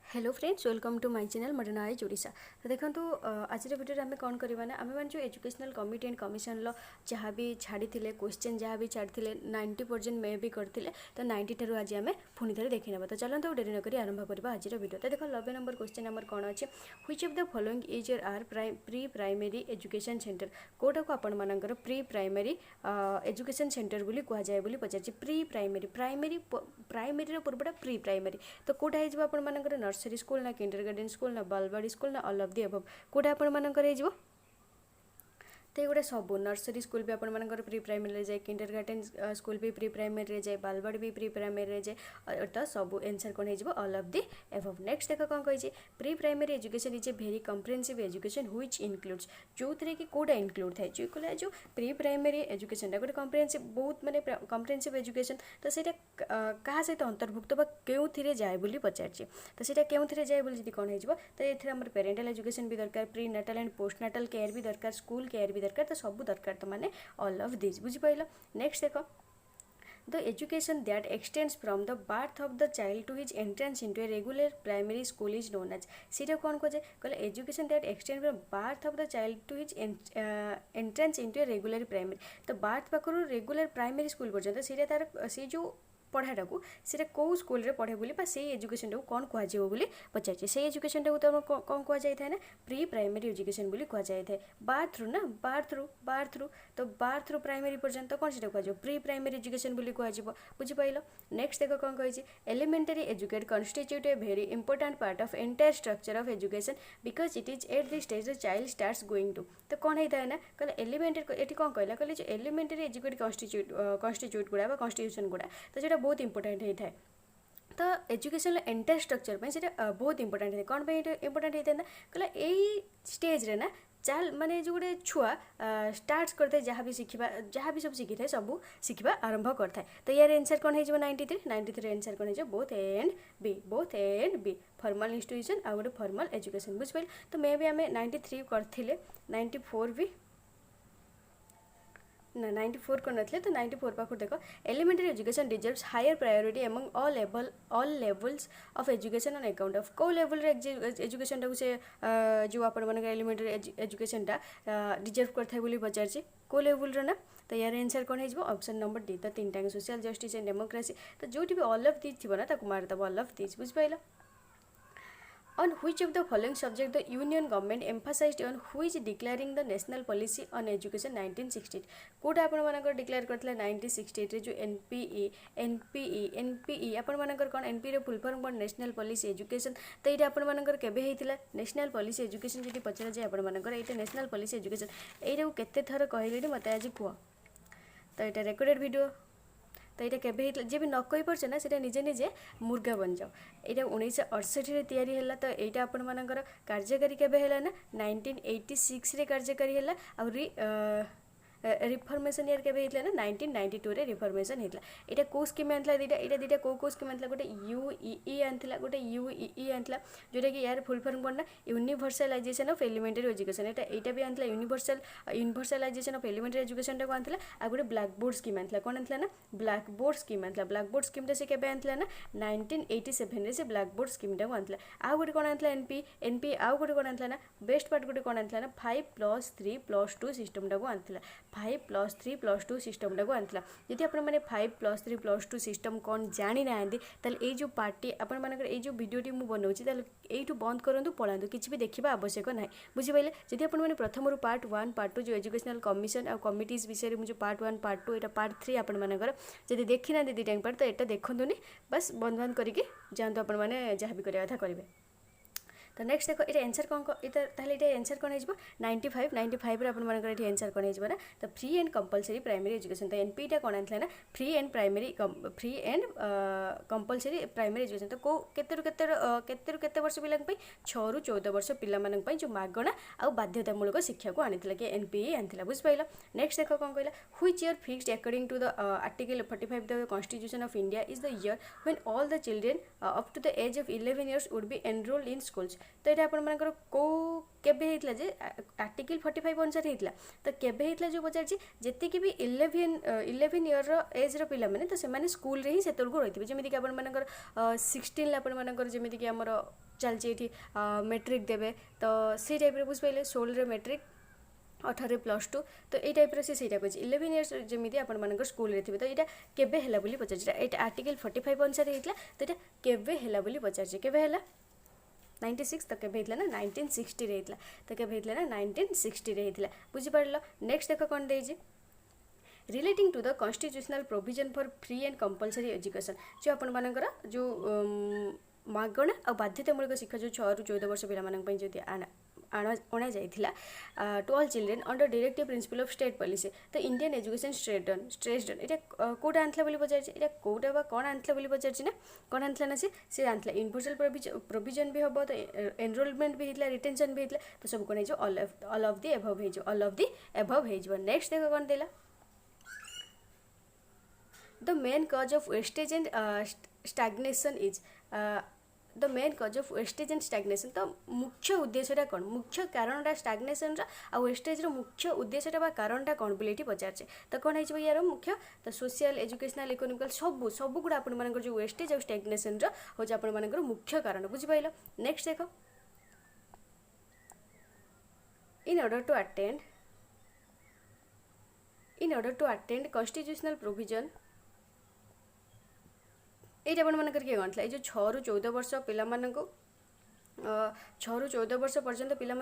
Hello friends, welcome to my channel मोर ना ओडिशा। तो देखो आज वीडियो आम कौन करवा ना आम मैंने जो एजुकेशनल कमिटी एंड कमिशन जहाँ भी छाड़ी क्वेश्चन जहाँ भी छाड़ी 90% मे भी करते तो 90 ठार आज आम पुणी थे देखी ना। तो चलते डेरी नक आरंभ करवा आज वीडियो। तो देखो 90 नंबर क्वेश्चन आम कौन अच्छे, which of the following is your are pre primary education centre. कौटा को आपण मानकर प्री प्राइमरी एजुकेशन सेंटर बोली कहुए बोली पचार। प्री प्राइमरी प्राइमरी प्राइमरी पूर्वटा प्री प्राइमरी तो कौटा हो आपण मानकर नर्सरी स्कूल ना किंडरगार्टन स्कूल ना बालवाड़ी स्कूल ना ऑल ऑफ द अबव कौटा आपण मानकर हो। तो ये सब नर्सरी स्कूल भी आपण मानकर प्री प्राइमरी जाए, किंडरगार्टन स्कूल भी प्री प्राइमरी जाए, बालवाड़ी भी प्री प्राइमरी जाए। तो सब आंसर कौन हो all of the above. Next देख कौन कही pre primary education is a very comprehensive education which includes जो थे कि कौटा इनक्लूड थाए जो कहला जो प्री प्राइमरी एजुकेशन गोटे कम्प्रिहेंसिव बहुत माने कम्प्रिहेंसिव एजुकेशन। तो सेटा क्या सहित अंतर्भुक्त क्यों जाए बोली पचार। तो सेटा क्यों जाए बोली जी कौन हो तो ये आम पेरेंटाल एजुकेशन भी दरकार, pre natal and post natal care भी दरकार, स्कूल केयर भी दरकार। तो सब दरकार तो माने ऑल ऑफ दिस बुझिपाइल। नेक्स्ट देखो the education that extends from the birth of the child to his entrance into a regular primary school is known as सीटा कौन कहे कहले education that extend from birth of the child to his entrance into a regular primary. तो birth पाखर regular primary school पर्यंत सीटा तार से जो पढ़ाटा को सीटा कौ स्कूल रे पढ़े बोली से एजुकेशन टाक कौन कहुए बोली पचार। से एजुकेशन टाक तो कौन कहुए ना प्री प्राइमरी एजुकेशन बोली कहुए। बार्थ रू ना बार्थ रू तो बार्थ रू प्राइमरी पर्यंत कौन से कहुए प्री प्राइमरी एजुकेशन बोली कहुए बुझिपाइल। नेक्स्ट देख कौन कही elementary educate constitute a very important part of entire structure of education because it is at the stage the child starts going to. तो कौन होता है ना कहले एलिमेंटरी ये कौन कहला कहले जो एलिमेंटरी एजुकेट कन्स्टिट्यूट गुड़ा कन्स्टिट्यूशन गुड़ा तो जो बहुत इंपोर्टेंट होता है। तो एजुकेशन एंटायर स्ट्रक्चर पे बहुत इंपोर्टेंट है कौन इंपोर्टेंट होता है ना कहला यही स्टेज रे ना चाल माने जो गोटे छुआ स्टार्ट करते जहाँ भी शिखा जहाँ भी सब शिखी थाए सब शिखा आरंभ करता है। तो यार आंसर कौन हो 93 आंसर कौन हो both A and B formal institution आ गए फॉर्मल एजुकेशन बुझिपारे। तो मे भी आम 93 करते 94 भी ना 94 कर नथिले तो 94 पाखु देख elementary education deserves higher priority among all levels of education on account of को लेवल रे एजुकेशन टाक से जो आपण मन एलिमेंटरी एजुकेशन टा डिजर्व करथाय बोली पचार को लेवल रो ना। तो यार आंसर कौन हो ऑप्शन नंबर डी। तो तीन time social justice and democracy तो जो भी ऑल ऑफ दिस थी ना ताको मारदब ऑल ऑफ दिस बुझिपाइल। On which of the following subject the Union government emphasized on which declaring the national policy on education 1968 Kota आपण मानकर डिक्लेयर करथिले 1968 रे जो एनपीई आपण मानकर कोन एनपी रे फुल फॉर्म कोन नेशनल पॉलिसी एजुकेशन। तो ये आपण मानकर केबे हेतिला नेशनल पॉलिसी एजुकेशन जदि पचरा जाय आपण मानकर एटा नेशनल पॉलिसी एजुकेशन एटा केते थर कहलेनी मते आज कुआ। तो ये रेकॉर्डेड वीडियो तो ये केबे जे भी न कही पारछे ना सेटा निजे निजे मुर्गा बन जाओ। ये 1968 रे तैयारी हैला। तो यहाँ आपण मानकर कार्यकारी केबे हैला ना 1986 रे कार्यकारी हैला आउरी रिफॉर्मेशन ईयर केबे हेतला ना 1992 रे रिफॉर्मेशन हेतला। एटा को स्कीम आनथला दीटा को स्कीम आनथला गोटे यूईई आनथला गोटे यूईई आनथला जोटा कि यार फुल फॉर्म कोन यूनिवर्सलाइजेशन ऑफ एलिमेंटरी एजुकेशन एटा भी आनथला यूनिवर्सलाइजेशन ऑफ एलिमेंटरी एजुकेशन टाको आनथला आ गोटे ब्लैक बोर्ड स्कीम आनथला कोन आनथला ना ब्लैक बोर्ड स्कीम आनथला। ब्लैक बोर्ड स्कीम से केबे आनथला ना 1987 रे से ब्लैक बोर्ड स्कीम टाको आनथला। आ गोटे कोन आनथला एनपी आ गोटे कोन आनथला ना बेस्ट पार्ट गोटे कोन आनथला ना 5+3+2 सिस्टम टाको आनथला 5+3+2 सिस्टम टाको आनथला। यदि आपण माने 5+3+2 सिस्टम कौन जानी ना ताले जो पार्टी आपण मानकर ए जो वीडियोटी मु बनौछि ताले एठू बंद करंतु पळांतु किछि भी देखिबा आवश्यक नाही बुझिपाइले। यदि आपण माने प्रथम रु पार्ट 1 पार्ट 2 जो एजुकेशनल कमिशन आ कमिटीज विषय रे मु जो पार्ट 1 पार्ट 2 एटा पार्ट 3 आपण मानकर यदि देखि ना दी टाइम पार्ट तो एटा देखंतुनी बस बंद करके जानतो आपण माने जहाँ भी करिया था करिवे। तो नेक्स्ट देखो ये आंसर कौन ये आंसर कौन हो 95 रे अपन मानकर ये आंसर कौन हो ना तो free and compulsory primary education. तो एनपीटा कौन आनथला ना free and compulsory primary education. तो को केते वर्ष पिला 6 ରୁ 14 वर्ष पिला मानन पई जो मागणा आ बाध्यतामूलक शिक्षा को आनिथिला कि एनपीई आनिथिला बुझपाइला। नेक्स्ट देखो कौन कहला which year fixed according to the article 45 the constitution of India is the year when all the children up to the age of 11 years would be enrolled in schools. तो ये आपण मानकर को केबे हेतला जे article 45 अनुसार हेतला। तो केबे हेतला जो पचार जेति कि भी 11 ईयर रो एज रो पिला माने तो से माने स्कूल रे ही सेतल को रहितबे जेमिति कि आपण मानकर 16 ला आपण मानकर जेमिति कि हमर चलती ये मैट्रिक देवे तो से टाइप बुझे 16 मैट्रिक 18 +2 तो ये टाइप से टाइप अच्छे 11 इयर्स जमी आप स्कूल थे तो यहाँ केवे है बोली पचार ये आर्टिकल 45 अनुसार होता तो यहाँ केवे है बोली पचार केवे है 96 तो केवे होता ना 1960 होता तो केवे होता ना 1960 होता बुझीपार। नेक्स्ट देख कौन देजी relating to the constitutional provision for free and compulsory education जो आपण मानकर जो मागणा और बाध्यतामूलक शिक्षा जो 6 ରୁ 14 वर्ष पिलामानंक जो अणा जाइथिला to all children under directive principle of state policy तो इंडियन एजुकेशन स्ट्रेटन एटा कोटा आनथला बोली पचारछि एटा कोटा बा कोन आनथला बोली पचारछि ना कोन आनथला ना से आनथला यूनिवर्सल प्रोविजन भी हबो तो एनरोलमेंट भी हितला रिटेंशन भी हितला तो सब कोन जो ऑल ऑफ द एबव हे जो ऑल ऑफ द एबव हे जो। नेक्स्ट देखो कोन देला the main cause of wastage and stagnation is the main cause of wastage and stagnation तो मुख्य उद्देश्यटा कौन मुख्य कारणटा स्टाग्नेशन आ वेस्टेज मुख्य उद्देश्यटा बा कारणटा कौन बोली पचारे तो कौन हो यार मुख्य तो सोशल एजुकेशनल इकोनॉमिकल सब सब गुड़ा आप जो वेस्टेज और स्टाग्नेशन हूँ आप मुख्य कारण बुझीपार। नेक्स्ट देख in order to attend constitutional provision ये आपंकर किए कौन ये जो 6 ରୁ 14 वर्ष पिला 6 ରୁ 14 वर्ष पर्यंत पिला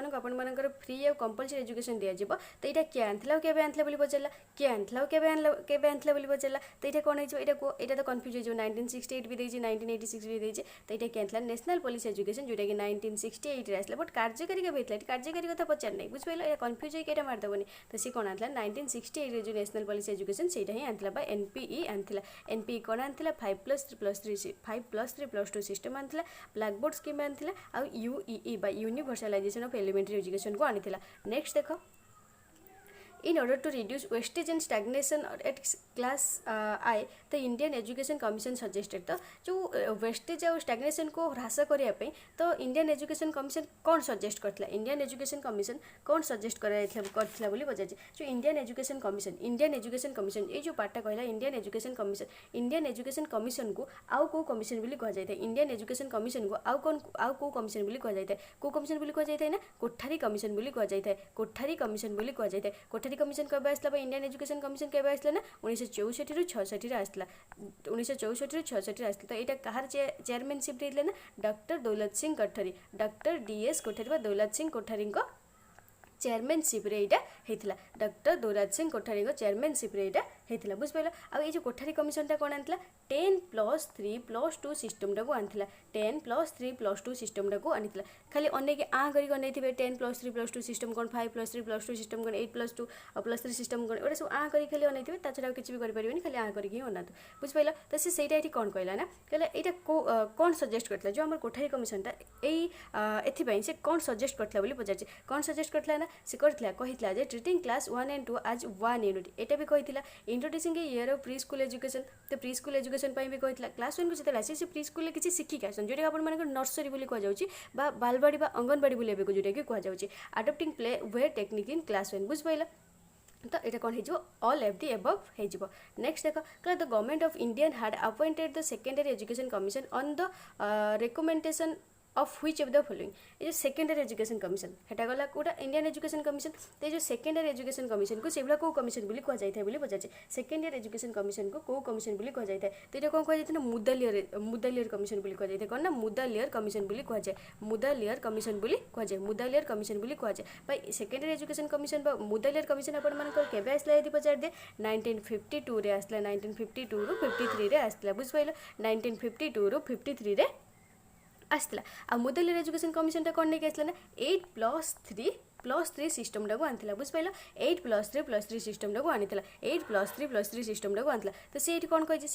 फ्री और कंपलसरी एजुकेशन दिज्व तो यहाँ किए आनला के आनला बोली पचारा किए आनला के आनला बोली पचारा तो यहाँ कौन होता तो कन्फ्यूज हो 1968 भी देती 1986 भी देती तो यहाँ किए आनला नेशनल पॉलिसी एजुकेशन जोटा कि 1968 आसला बट कार्यकारी के होता कार्यकारी कथा पचार नहीं बुझे या कन्फ्यूज होकर मारदेवनी तो सी कौन आनला 1968 जो नेशनल पॉलिसी एजुकेशन से ही आनला एनपीई आनला एनपीई कौन आनला 5+3+2 सिस्टम आनला ब्लैक बोर्ड स्कीम आनला यूईई बा यूनिवर्सलाइजेशन ऑफ एलिमेंटरी एजुकेशन को आनी। नेक्स्ट देख in order to reduce wastage and stagnation at class I the Indian Education Commission suggested तो जो वेस्टेज और स्टैग्नेशन को ह्रास करने तो इंडियन एजुकेशन कमिशन कौन सजेस्ट करता इंडियन एजुकेशन कमिशन कौन सजेस्ट करता बोली पचार जो इंडियन एजुकेशन कमिशन ये जो पार्टा कहला इंडियन एजुकेशन कमिशन को आउ को कमिशन बोली कह जाए इंडियन एजुकेशन कमिशन को आउ को कमिशन बोली कह जाए को कमिशन बोली कह जाए ना कोठारी कमिशन बोली कह जाए कोठारी कमिशन बोली कह जाए कोठारी कमिशन कब आसला इंडियन एजुकेशन कमिशन केबे आसला ना 1964 ରୁ 66 आसला 1964 ରୁ 66 आसला तो यहाँ कहार चेयरमैनशिप रही ना doctor Daulat Singh Kothari doctor DS Kothari Daulat Singh Kothari chairmanship होता डॉक्टर दौलत सिंह कोठारी चेयरमैनशिप होता बुझिपाल आ ये जो कोठारी कमिशनटा कौन आनला 10+3+2 सिस्टमटा को आनला 10+3+2 सिस्टमटा को आनी खाली अनेक करके अनैथे 10+3+2 सिस्टम कौन 5+3+2 सिस्टम कौन 8+2 +3 सिस्टम कौन एटा सब करके खाली अनैथे ताछड़ा किसी भी करें खाली करके अनातु बुझिपाल तो सी ये कौन कहला ना कहला यहाँ कौन सजेस्ट करता जो आम कोठारी कमिशनटा यही से कौन सजेस्ट करता बोली पचार कौन सजेस्ट करता ना से कहला जे treating class 1 and 2 as one unit एटा भी कहला introducing a year of pre school education तो प्री स्कूल एजुकेशन भी कहला क्लास 1 को जिते आसे से प्री स्कूल किसी शिखिक आसन जोटा आप नर्सरी बोली कह जाउची बा बालवाड़ी बा अंगनवाड़ी बोली एबे जोटा कि कह जाउची adopting play way technique in class 1 बुझ पाइला तो यहाँ कौन हो ऑल एफ दी एबव हो। नेक्स्ट देख कहला the government of Indian had appointed the secondary education commission on the recommendation of which of the following ये जो सेकेंडरी एजुकेशन कमिशन हेटा गला कोटा इंडियन एजुकेशन कमिशन तो जो सेकेंडरी एजुकेशन कमिशन को सेबला को कमिशन बोली कह जाए बोली पचार सेकेंडरी एजुकेशन कमिशन को कमिशन बोली कह जाए तो ये कौन कह जाए ना मुदा लेयर कमिशन बोली कह जाए कौन ना मुदा लेयर कमिशन बोली कह जाए मुदा लेयर कमिशन बोली कह जाए मुदा लेयर कमिशन बोली कह जाए भाई सेकेंडरी एजुकेशन कमिशन मुदा लेयर कमिशन आपंकर केबे आसला यदि पचार दे 1952 रे आसला 1952 ରୁ 53 रे आसला बुझिपाइल 1952 ରୁ 53 रे आसला आ मुदा लेयर एजुकेशन कमिशनटा कौन नहीं आसला ना 8+3+3 सिस्टमटा को आनला बुझिपाइल 8+3+3 सिस्टमटा को आनी 8+3+3 सिस्टमटा को आनला तो से कौन कही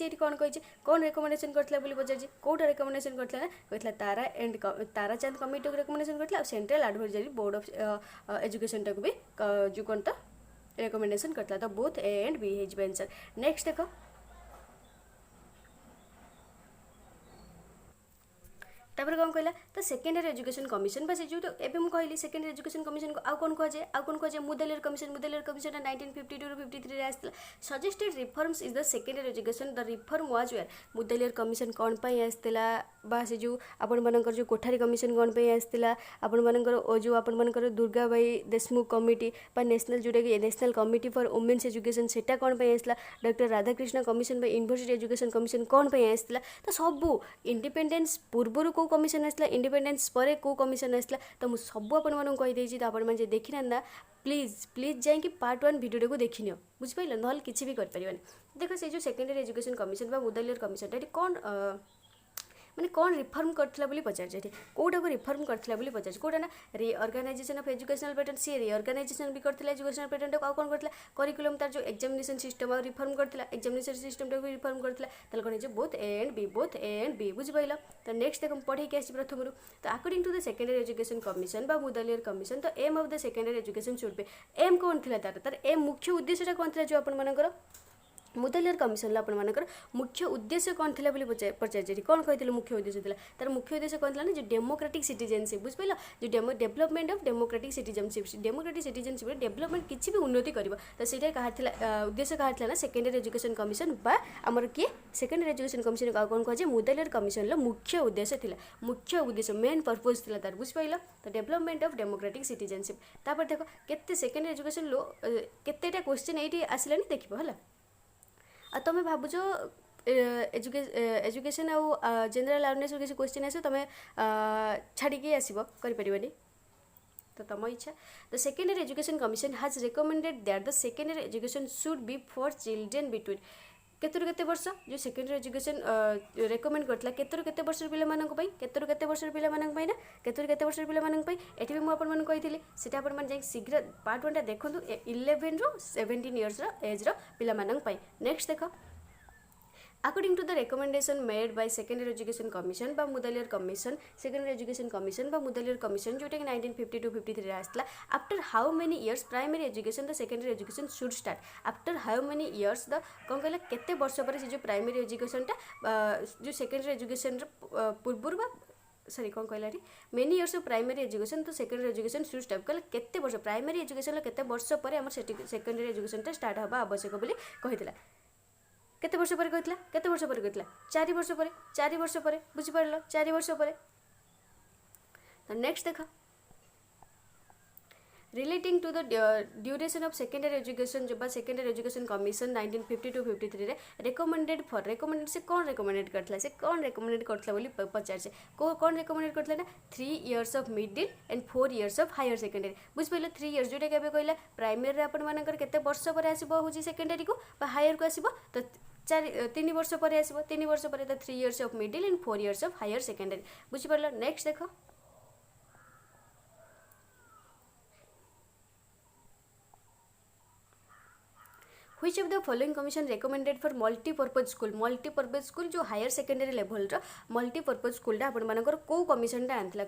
कौन रेकमेंडेशन करता बोली पचार कौटा रेकमेंडेशन करता ना कहला ताराचंद कमिटी को रेकमेंडेशन करता सेंट्रल एडवाइजरी बोर्ड ऑफ एजुकेशनटा को भी जो कौन तो रेकमेंडेशन करता तो बोथ ए एंड बी हो आंसर। नेक्स्ट देखो तापर कौन कहला तो सेकेंडरी एजुकेशन कमिशन बस जो एबे मु कहली सेकेंडरी एजुकेशन कमिशन को आउ कौन कहे आउ कौन कहे मुदलियर कमिशन 1952 ରୁ 53 रे आस्थिला suggested reforms is the secondary education the reform was where Mudaliar commission कौन पाई आस्थिला बा से जो आपण मानकर जो कोठारी कमिशन कौन पाई आस्थिला आपण मानकर जो आपण मानकर दुर्गा बाई देशमुख कमिटी बा नेशनल जोटा कि national committee for women's education सेटा कौन पाई आस्थिला डॉक्टर राधाकृष्ण कमिशन बा यूनिवर्सिटी एजुकेशन कमिशन कौन पाई आस्थिला तो सबू इंडिपेंडेंस पूर्व को कमिशन आसला इंडिपेंडेंस पर को कमिशन आसला तो मुझे सब आपण कहीदे तो आपण मैंने देखी ना प्लीज प्लीज जाइए पार्ट 1 भिडियो को देखी नियो बुझिपाइल ना किसी भी कर देख से जो सेकेंडरी एजुकेशन कमिशन बा मुदलियर कमिशन ये कौन मैंने कौन रिफॉर्म करथिला बोली पचार कौटा को रिफॉर्म करथिला बोली पचार कौटा ना रिअर्गानाइजेशन ऑफ एजुकेशनल पैटर्न सी रिअर्गानाइजेशन भी करथिला एजुकेशनल पैटर्न को कौन करथिला करिकुलम तार जो एग्जामिनेशन सिस्टम रिफॉर्म करथिला एग्जामिनेशन सिस्टम को रिफॉर्म करथिला तले कोन जे बोथ ए एंड बी बुझि पाइला तो नेक्स्ट देखो पढ़े के आसी प्रथम रु तो according to the secondary education commission बा मुदलियर कमिशन तो aim of the secondary education should be aim कौन थिला तार एम मुख्य उद्देश्यटा कौन थिला जो आपण मानकर मुदलियर कमिशन आपर मुख्य उद्देश्य कौन थी बोली पचार कौन कहते मुख्य उद्देश्य था तार मुख्य उद्देश्य कौन था ना जो डेमोक्रेटिक सिटीजनशिप बुझिपाल जो development of democratic citizenship development किसी भी उन्नति कर तो सीटा कहा उद्देश्य कहा ना सेकेंडरी एजुकेशन कमिशन बा आमर किए सेकेंडरी एजुकेशन कमिशन को कौन कहे मुदलियर कमिशन मुख्य उद्देश्य था मुख्य उद्देश्य मेन पर्पज था तार बुझिपाल तो डेभलपमेंट ऑफ डेमोक्रेटिक सिटीजनशिप तापर देख केते सेकेंडरी एजुकेशन लो केतेटा क्वेश्चन ये आसलानी देखो है तुम भावुच एजुकेशन आउ जनरल अवेयरनेस किसी क्वेश्चन आस तुम छाड़ी आसब कर तो तुम इच्छा the secondary education commission has recommended that the secondary education should be for children between केतरु केते वर्ष जो सेकेंडरी एजुकेशन रेकमेंड करथिला केतरु केते वर्ष पिला मानक पई केतरु केते वर्ष पिला मानक पई ना केतरु केते वर्ष पिला मानक पई एठी भी मु आपन मन कहिथिली सेटा आपन मन जाई शीघ्र पार्ट 1 टा देखंतु 11 रो 17 इयर्स रो एज रो पिला मानक पई नेक्स्ट देखो According to the recommendation made by Secondary Education Commission बा Mudaliar commission secondary education commission बा मुदलियर कमिशन जोटा कि 1952-53 आसला after how many years primary education the secondary education should start after how many years the कौन कहला केते वर्ष पर से जो प्राइमरी एजुकेशनटा जो सेकेंडरी एजुकेशन पूर्व बा सॉरी कौन कहला many years of primary education तो सेकेंडरी एजुकेशन शुड स्टार्ट कहला केते वर्ष प्राइमरी एजुकेशन केते वर्ष पर हमर सेकेंडरी एजुकेशनटा स्टार्ट हबा आवश्यक बोली कहितला केते वर्ष पर कहला केते वर्ष पर कहला 4 वर्ष पर बुझि पारलो 4 वर्ष पर तो नेक्स्ट देखा relating to the duration of secondary education जो सेकेंडरी एजुकेशन कमिशन 1952-53 रे रेकमेंडेड से कौन रेकमेंडेड करथला से कौन रेकमेंडेड करथला बोली पचार से कौन रेकमेंडेड करथला ना 3 years of middle and 4 years of higher secondary बुझ पइलो 3 इयर्स जोटा केबे कहला प्राइमरी रे आपण मानकर केते वर्ष पर आसीबो होची सेकेंडरी को बा हायर को आसीबो तो 3 वर्ष पर आसीबो 3 वर्ष पर तो 3 years of middle and 4 years of higher secondary बुझ पइलो नेक्स्ट देखो Which of the following commission recommended for multi-purpose school जो हायर सेकेंडरी लेवल रो multi-purpose school टा आपण मानकर को कमिशन टा आंतला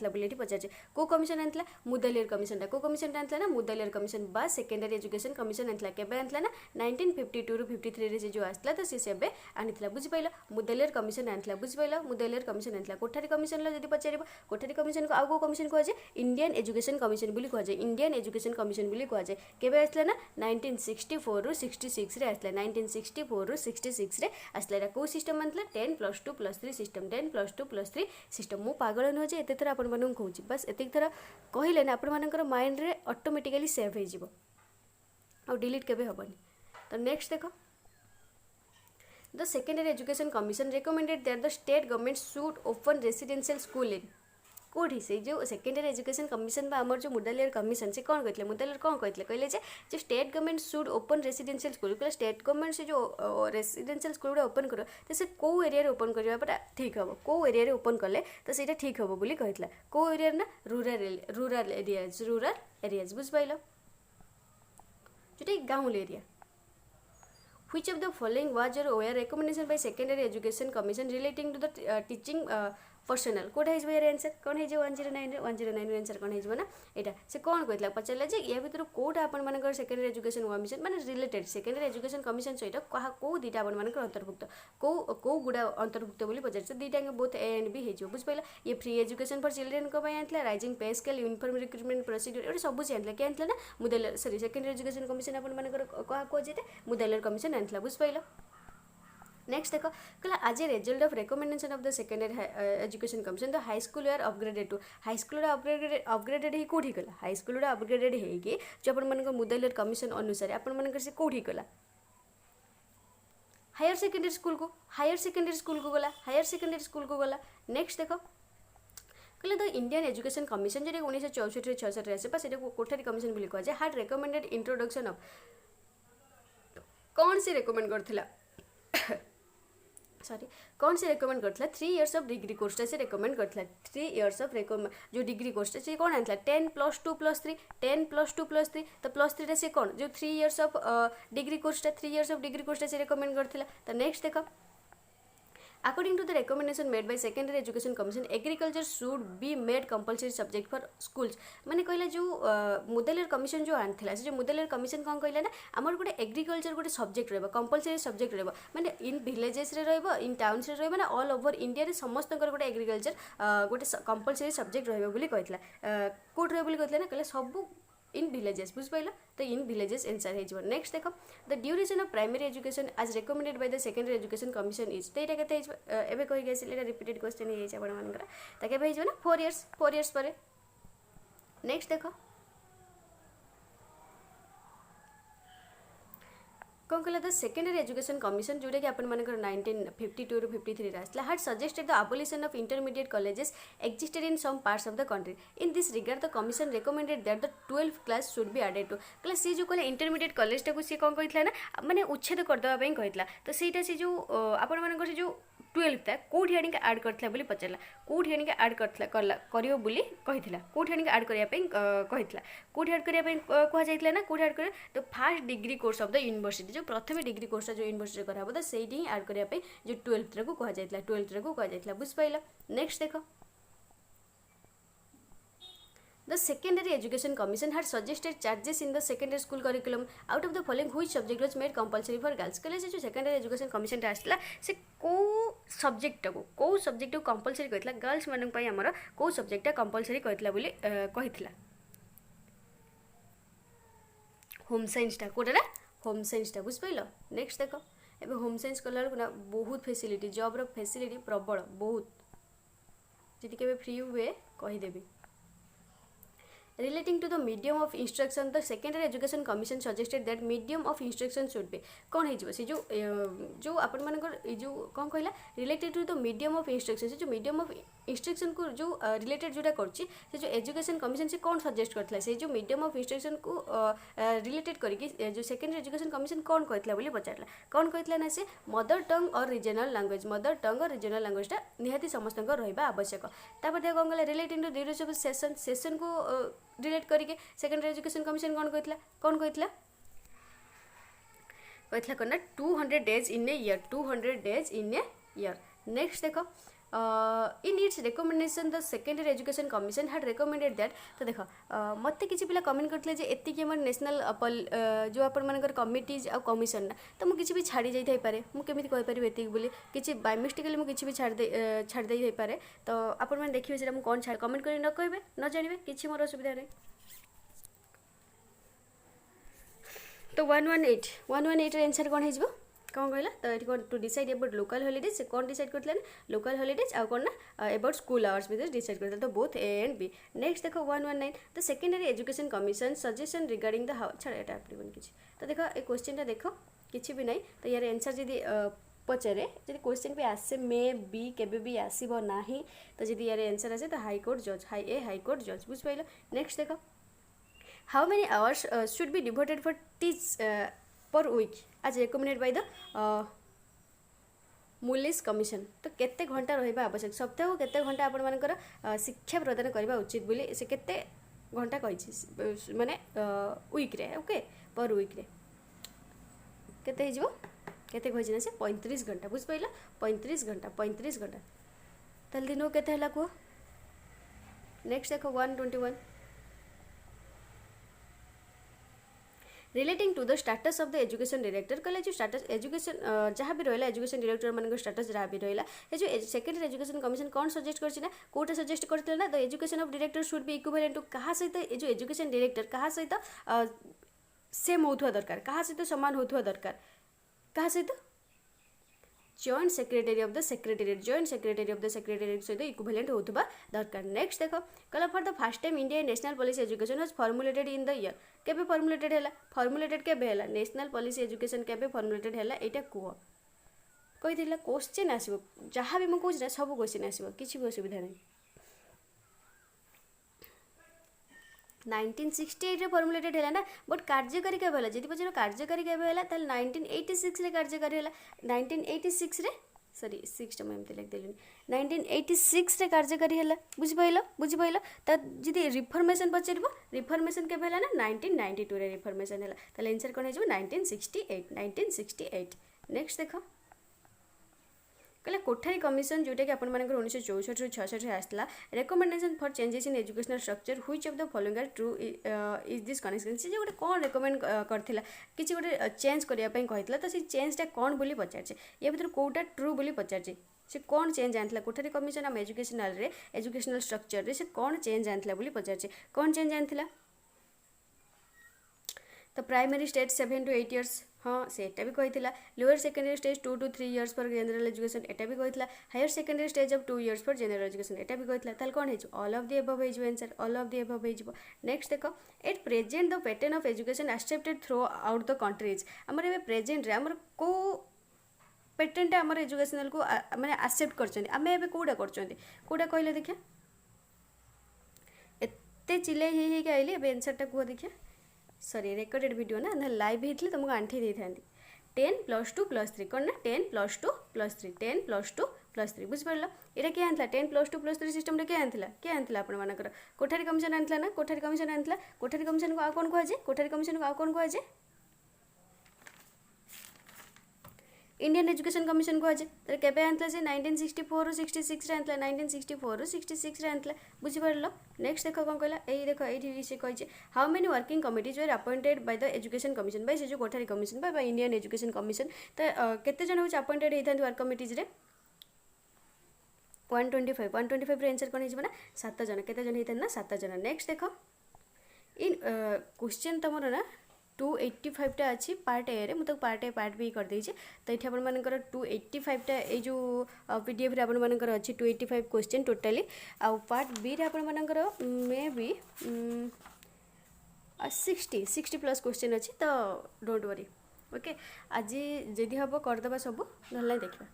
बोली पचार को कमिशन आंतला मुदलियर कमिशन टा आंतला ना मुदलियर कमिशन बा सेकेंडरी एजुकेशन कमिशन आंतला केबे आंतला ना 1952 ରୁ 53 रे जो आसला तो सेबे आनितला बुझि पाइलो मुदलियर कमिशन आंतला बुझि पाइलो मुदलियर कमिशन आंतला कोठारी कमिशन लो जदी पचारिबो कोठारी कमिशन को आगो कमिशन को जे इंडियन एजुकेशन कमिशन बोली को जे इंडियन एजुकेशन कमिशन बोली को जे केबे आसला ना 1964 ରୁ 66 रे आसला 1964 ରୁ 66 रे आसला को सिस्टम आंतला 10+2+3 सिस्टम 10+2+3 सिस्टम मु पागल न जे एते थरा आपण मानन कहूची बस एते थरा कहिले ना आपण मानकर माइंड रे ऑटोमेटिकली सेव हे जिवो और डिलीट केबे होबनी तो नेक्स्ट देखो the secondary education commission recommended that the state government should open residential school इन कोठी से जो सेकेंडरी एजुकेशन कमिशन बा हमर जो मुदलियर कमिशन से कौन कहले मुदलियर कौन कहले कहले जे state government should open residential school कहले स्टेट गवर्नमेंट से जो रेसिडेंशियल स्कूल ओपन करो तो से को एरिया रे ओपन करबा परा ठीक हबो को एरिया रे ओपन करले तो सेटा ठीक हबो बोली कहतला को एरिया ना रूरल एरियाज बुझ पाइलो जोटा गाउँ area Which of the following was or were recommendation by Secondary Education Commission relating to the teaching personnel कोटा हो यार आंसर कौन हो 109 109 आंसर कौन हो ना यहाँ से कौन कहला पचारा जे या भितर कौटा आपर सेकेंडरी एजुकेशन कमिशन माने रिलेटेड सेकेंडरी एजुकेशन कमिशन सहित कौ दुटा आपर अंतर्भुक्त कौ गुड़ा अंतर्भुक्त बोली पचार दुटा बोथ ए एंड बी हो बुझिपाल ये फ्री एजुकेशन फॉर चिल्ड्रेन को आनी राइजिंग पे स्केल यूनिफॉर्म रिक्रुटमेंट प्रोसीड्यूर ये सब से आनी क्या ना Mudaliar sorry secondary education commission आपर क्या कहुए मुदालियर कमिशन आनी बुझिपाल नेक्स्ट देख कहला as result of recommendation of the secondary education commission the high school are upgraded to high school upgraded ही कौटी गला हाई स्कूल अपग्रेडेड होगी जो आप मुदालियर कमिशन अनुसार आप से कौटी गला हायर सेकेंडरी स्कूल को गला हायर सेकेंडरी स्कूल को गला नेक्स्ट देख कहले द इंडियन एजुकेशन कमिशन जो 1964 66 आसे से कोठारी कमिशन बोली कहुए हार्ड रिकमेंडेड इंट्रोडक्शन ऑफ कौन से रिकमेंड करथिला सॉरी कौन से रिकमेंड करता 3 इयर्स ऑफ डिग्री कोर्सटा से रिकमेंड करता 3 इयर्स ऑफ जो डिग्री कोर्सटा से कौन आना 10 + 2 + 3 10 + 2 + 3 तो +3 से कौन जो 3 इयर्स ऑफ डिग्री कोर्सटा 3 इयर्स ऑफ डिग्री कोर्सटा से रिकमेंड करता तो नेक्स्ट देख According to the recommendation made by Secondary Education Commission, agriculture should be made compulsory subject for schools. माने कहला जो मुदालियर कमिशन जो आनी से जो मुदालियर कमिशन कौन कहला ना आमर गोटे एग्रीकल्चर गोटे सब्जेक्ट रहा कंपलसरी सब्जेक्ट रहा माने इन विलेजेस रे रहा इन टाउन्स रे रहा ऑल ओवर इंडिया रे समस्त गोटे एग्रीकल्चर गोटे कंपलसरी सब्जेक्ट रहा बोली कहला कोड रहा बोली कहला ना कहला सब इन विलेजेस बुझिपाल तो इन विलेजेस आंसर हो नेक्स्ट देख the duration of primary education as recommended by the secondary education commission is तो यहाँ के कही रिपीटेड क्वेश्चन हो ना 4 इयर्स पर नेक्स्ट देख कौन कहला द सेकेंडरी एजुकेशन कमिशन जोटा कि आप 1952 53 आसला hard suggested the abolition of intermediate colleges existed in some parts of the country. In this regard, the commission recommended that the 12th class should be added to. कहला सी जो कहला intermediate college टाक सी कौन कहला ना माने उच्छेद करदेवाई कहला तो सहीटा सी जो आपण से जो 12 था कौटी आनिक आड करथिला बोली पचारला कौटी आनिक आड करथिला करियो बोली कहिथिला कौटी आनिक आड करिया पई कहिथिला कौटी आड करिया पई कहा जाइतला ना कौटी आड करे तो first degree course of the university जो प्रथम डिग्री कोर्स जो यूनिवर्सिटी कराबो तो सेठी ही आड करिया पई जो 12th को कहा जाइतला 12th को कहा जाइतला बुझ पाइला नेक्स्ट देखो The Secondary Education Commission had suggested charges in the secondary school curriculum. Out of the following, which subject was made compulsory for girls? कहले से जो Secondary Education Commission आसला से को सब्जेक्ट को सब्जेक्ट को कंपलसरी कहला गर्ल्स मानन पई हमर को सब्जेक्ट कंपलसरी कहला बोली कहितला होम साइंस टा कोटा होम साइंस टा बुझ पाइलो नेक्स्ट देखो एबे होम साइंस कलर को ना बहुत फैसिलिटी जॉब रो फैसिलिटी प्रबल बहुत जदि केबे फ्री हुए कहि देबी Relating to the medium of instruction, the Secondary Education Commission suggested that medium of instruction should be कौन है से जो आपण मानकर जो कौन कहला related to the medium of instruction से जो मीडियम ऑफ इंस्ट्रक्शन को जो रिलेटेड जोटा करछि से जो एजुकेशन कमिशन से कौन सजेस्ट करथला से जो मीडियम ऑफ इंस्ट्रक्शन को रिलेटेड करके जो सेकेंडरी एजुकेशन कमिशन कौन कहथला बोली पचारला कौन कहथला ना से मदर टंग और रीजनल लैंग्वेज मदर टंग और रीजनल लैंग्वेजटा निहाती समस्तंक रहबा आवश्यक तापर देखो कौन कहला relating to duration of session को रिलेट करके सेकेंडरी एजुकेशन कमिशन कौन कहला कहना 200 days in a year 200 days in a year next देखो in its recommendation the secondary education commission had recommended that तो देखो मत किसी पिला कमेंट करते जे एति कि हमर नेशनल जो अपन मानकर कमिटीज आ कमिशन ना तो मु किसी भी छाड़ी जाई थाई पारे मु केमिति कहि पारि एति बोली किसी बाय मिस्टेकली मु किसी भी छाड़ देई पारे तो अपन माने देखिबे सेटा मु कोन छाड़ कमेंट करि न कहबे न जानिबे किसी मोर असुविधा नै तो 118 रे आंसर कोन हेजबो कौन कहला तो ये to decide about local holidays से कौन डिसाइड करते ना लोकल हॉलीडेज आ कौन ना अबाउट स्कूल आवर्स भी डिसाइड करते तो both A and B next देखो 119 the secondary education commission suggestion regarding the how छाड़ एटा आपन किछि तो देखो ए क्वेश्चन देखो किछि भी नहीं तो यार आंसर जदी पचारे जब क्वेश्चन पे आसे मे बी केबे भी आसीबो नाही तो जदी यार आंसर आसे तो हाई कोर्ट जज हाई कोर्ट जज बुझ पाइलो नेक्स्ट देखो how many hours should be devoted for teach पर वीक आज रिकमेंडेड बाय द मुलिस कमिशन तो केते घंटा रहिबा आवश्यक सप्ताह को केते घंटा आपण मानकर शिक्षा प्रदान करबा उचित बोली से केते घंटा कहि माने वीक रे ओके पर वीक रे केते हिजबो केते कहि ना से 35 घंटा बुझ पाइला 35 घंटा ताल दिन को केते हला को नेक्स्ट देखो 121 relating to the status of the education director कहले जो स्टाटस एजुकेशन जहाँ भी रहा एजुकेशन डायरेक्टर मान स्टाटस जहाँ भी रहा ये जो सेकेंडरी एजुकेशन कमिशन कौन सजेस्ट करना कौटा सजेस्ट करते ना the education of director should be equivalent to क्या सहित जो एजुकेशन डायरेक्टर क्या सहित सेम होता दरकार क्या सहित सामान होता दरकार क्या सहित joint secretary of the secretariat joint secretary of the secretariat सहित इक्विवेलेंट होता दरकार नेक्स्ट देख कहला for the first time India national policy education was formulated in the year केबे फॉर्मुलेटेड हैला फॉर्मुलेटेड केबे हैला नेशनल पॉलिसी एजुकेशन केबे फॉर्मुलेटेड हैला एटा कुह कहि दिला क्वेश्चन आसीबो जहाँ भी म कहू सब क्वेश्चन आसीबो किछि भी असुविधा नहीं 1968 रे फॉर्मुलेटेड हैला ना बट कार्यकारी केबे हैला जदि पछर कार्यकारी केबे हैला ताल 1986 रे कार्यकारी हैला 1986 रे सॉरी 6 टा एमती लिख देलिन 1986 रे कार्यकारी हैला बुझि पाइलो त जदि रिफॉर्मेशन पछरबो रिफॉर्मेशन केबे हैला ना 1992 रे रिफॉर्मेशन हैला ताल आंसर कोन हेजबो 1968 नेक्स्ट देखो कहले कोठारी कमिशन जोटा कि आपण 1964 आसला recommendation for changes in educational structure which of the following are true is this connection से गोटे कौन रेकमेंड करथिला किछि गोटे चेंज करिया पई कहितला तो से चेंजटा कौन बोली पचारछे ये भीतर कोटा ट्रू बोली पचारछे से कौन चेंज आनथिला कोठारी कमिशन हम एजुकेशनल स्ट्रक्चर रे से कौन चेंज आनथिला बोली पचारछे कौन चेंज आनथिला तो प्राइमरी स्टेज 7 to 8 years हाँ से एटा भी कही lower secondary stage 2 to 3 years for general education एटा भी कही higher secondary stage of 2 years for general education एटा भी कही ताल कौन है ऑल ऑफ द एबव है answer all of the above है नेक्स्ट देखो at present the pattern of education accepted throughout the countries आमर ए प्रेजेंट रे आमर को पैटर्न आमर एजुकेशनल को माने एक्सेप्ट करछन आमे एबे कोडा करछन कोडा कहले देखिया एते चिले ही कहले एबे आंसर टा को देखिया सॉरी रेकर्डेड वीडियो ना ना लाइव होती तुमको आंठी दी था 10 + 2 + 3 कौन ना 10 + 2 + 3 10 + 2 + 3 बुझ पड़ला एटा के आनथला 10 + 2 + 3 सिस्टम रे के आनथला आपण मानकर कोठारी कमिशन आनथला ना कोठारी कमिशन आनथला कोठारी कमिशन को आ कोन कहै जे कोठारी कमिशन को आ कोन कहै जे इंडियन एजुकेशन कमिशन कहै जे त केबे आनथला से 1964 रो 66 रे आनथला 1964 रो 66 रे आनथला बुझि पड़लो नेक्स्ट देखो कोन कहला एई देखो एठी से कहै जे how many working committees were appointed by the education commission by से जो Kothari commission by Indian education commission त केते जन होच अपॉइंटेड हेथांती वर्क कमिटीज रे 125 रे आंसर कोन हिजबना 7 जन केते जन हेथान ना 7 जन नेक्स्ट देखो इन क्वेश्चन तमरो ना 285 टा अच्छी पार्ट ए रे मुझे पार्ट ए पार्ट बी कर देइछे तो ये आपण मानकर 285 टा ए जो पीडीएफ रे आपण मानकर अच्छी 285 क्वेश्चन टोटली आ पार्ट बी रे आपण मानकर मे बी 60 प्लस क्वेश्चन अच्छी तो डोंट वरी ओके आज जदि हम करदे सब ना देखा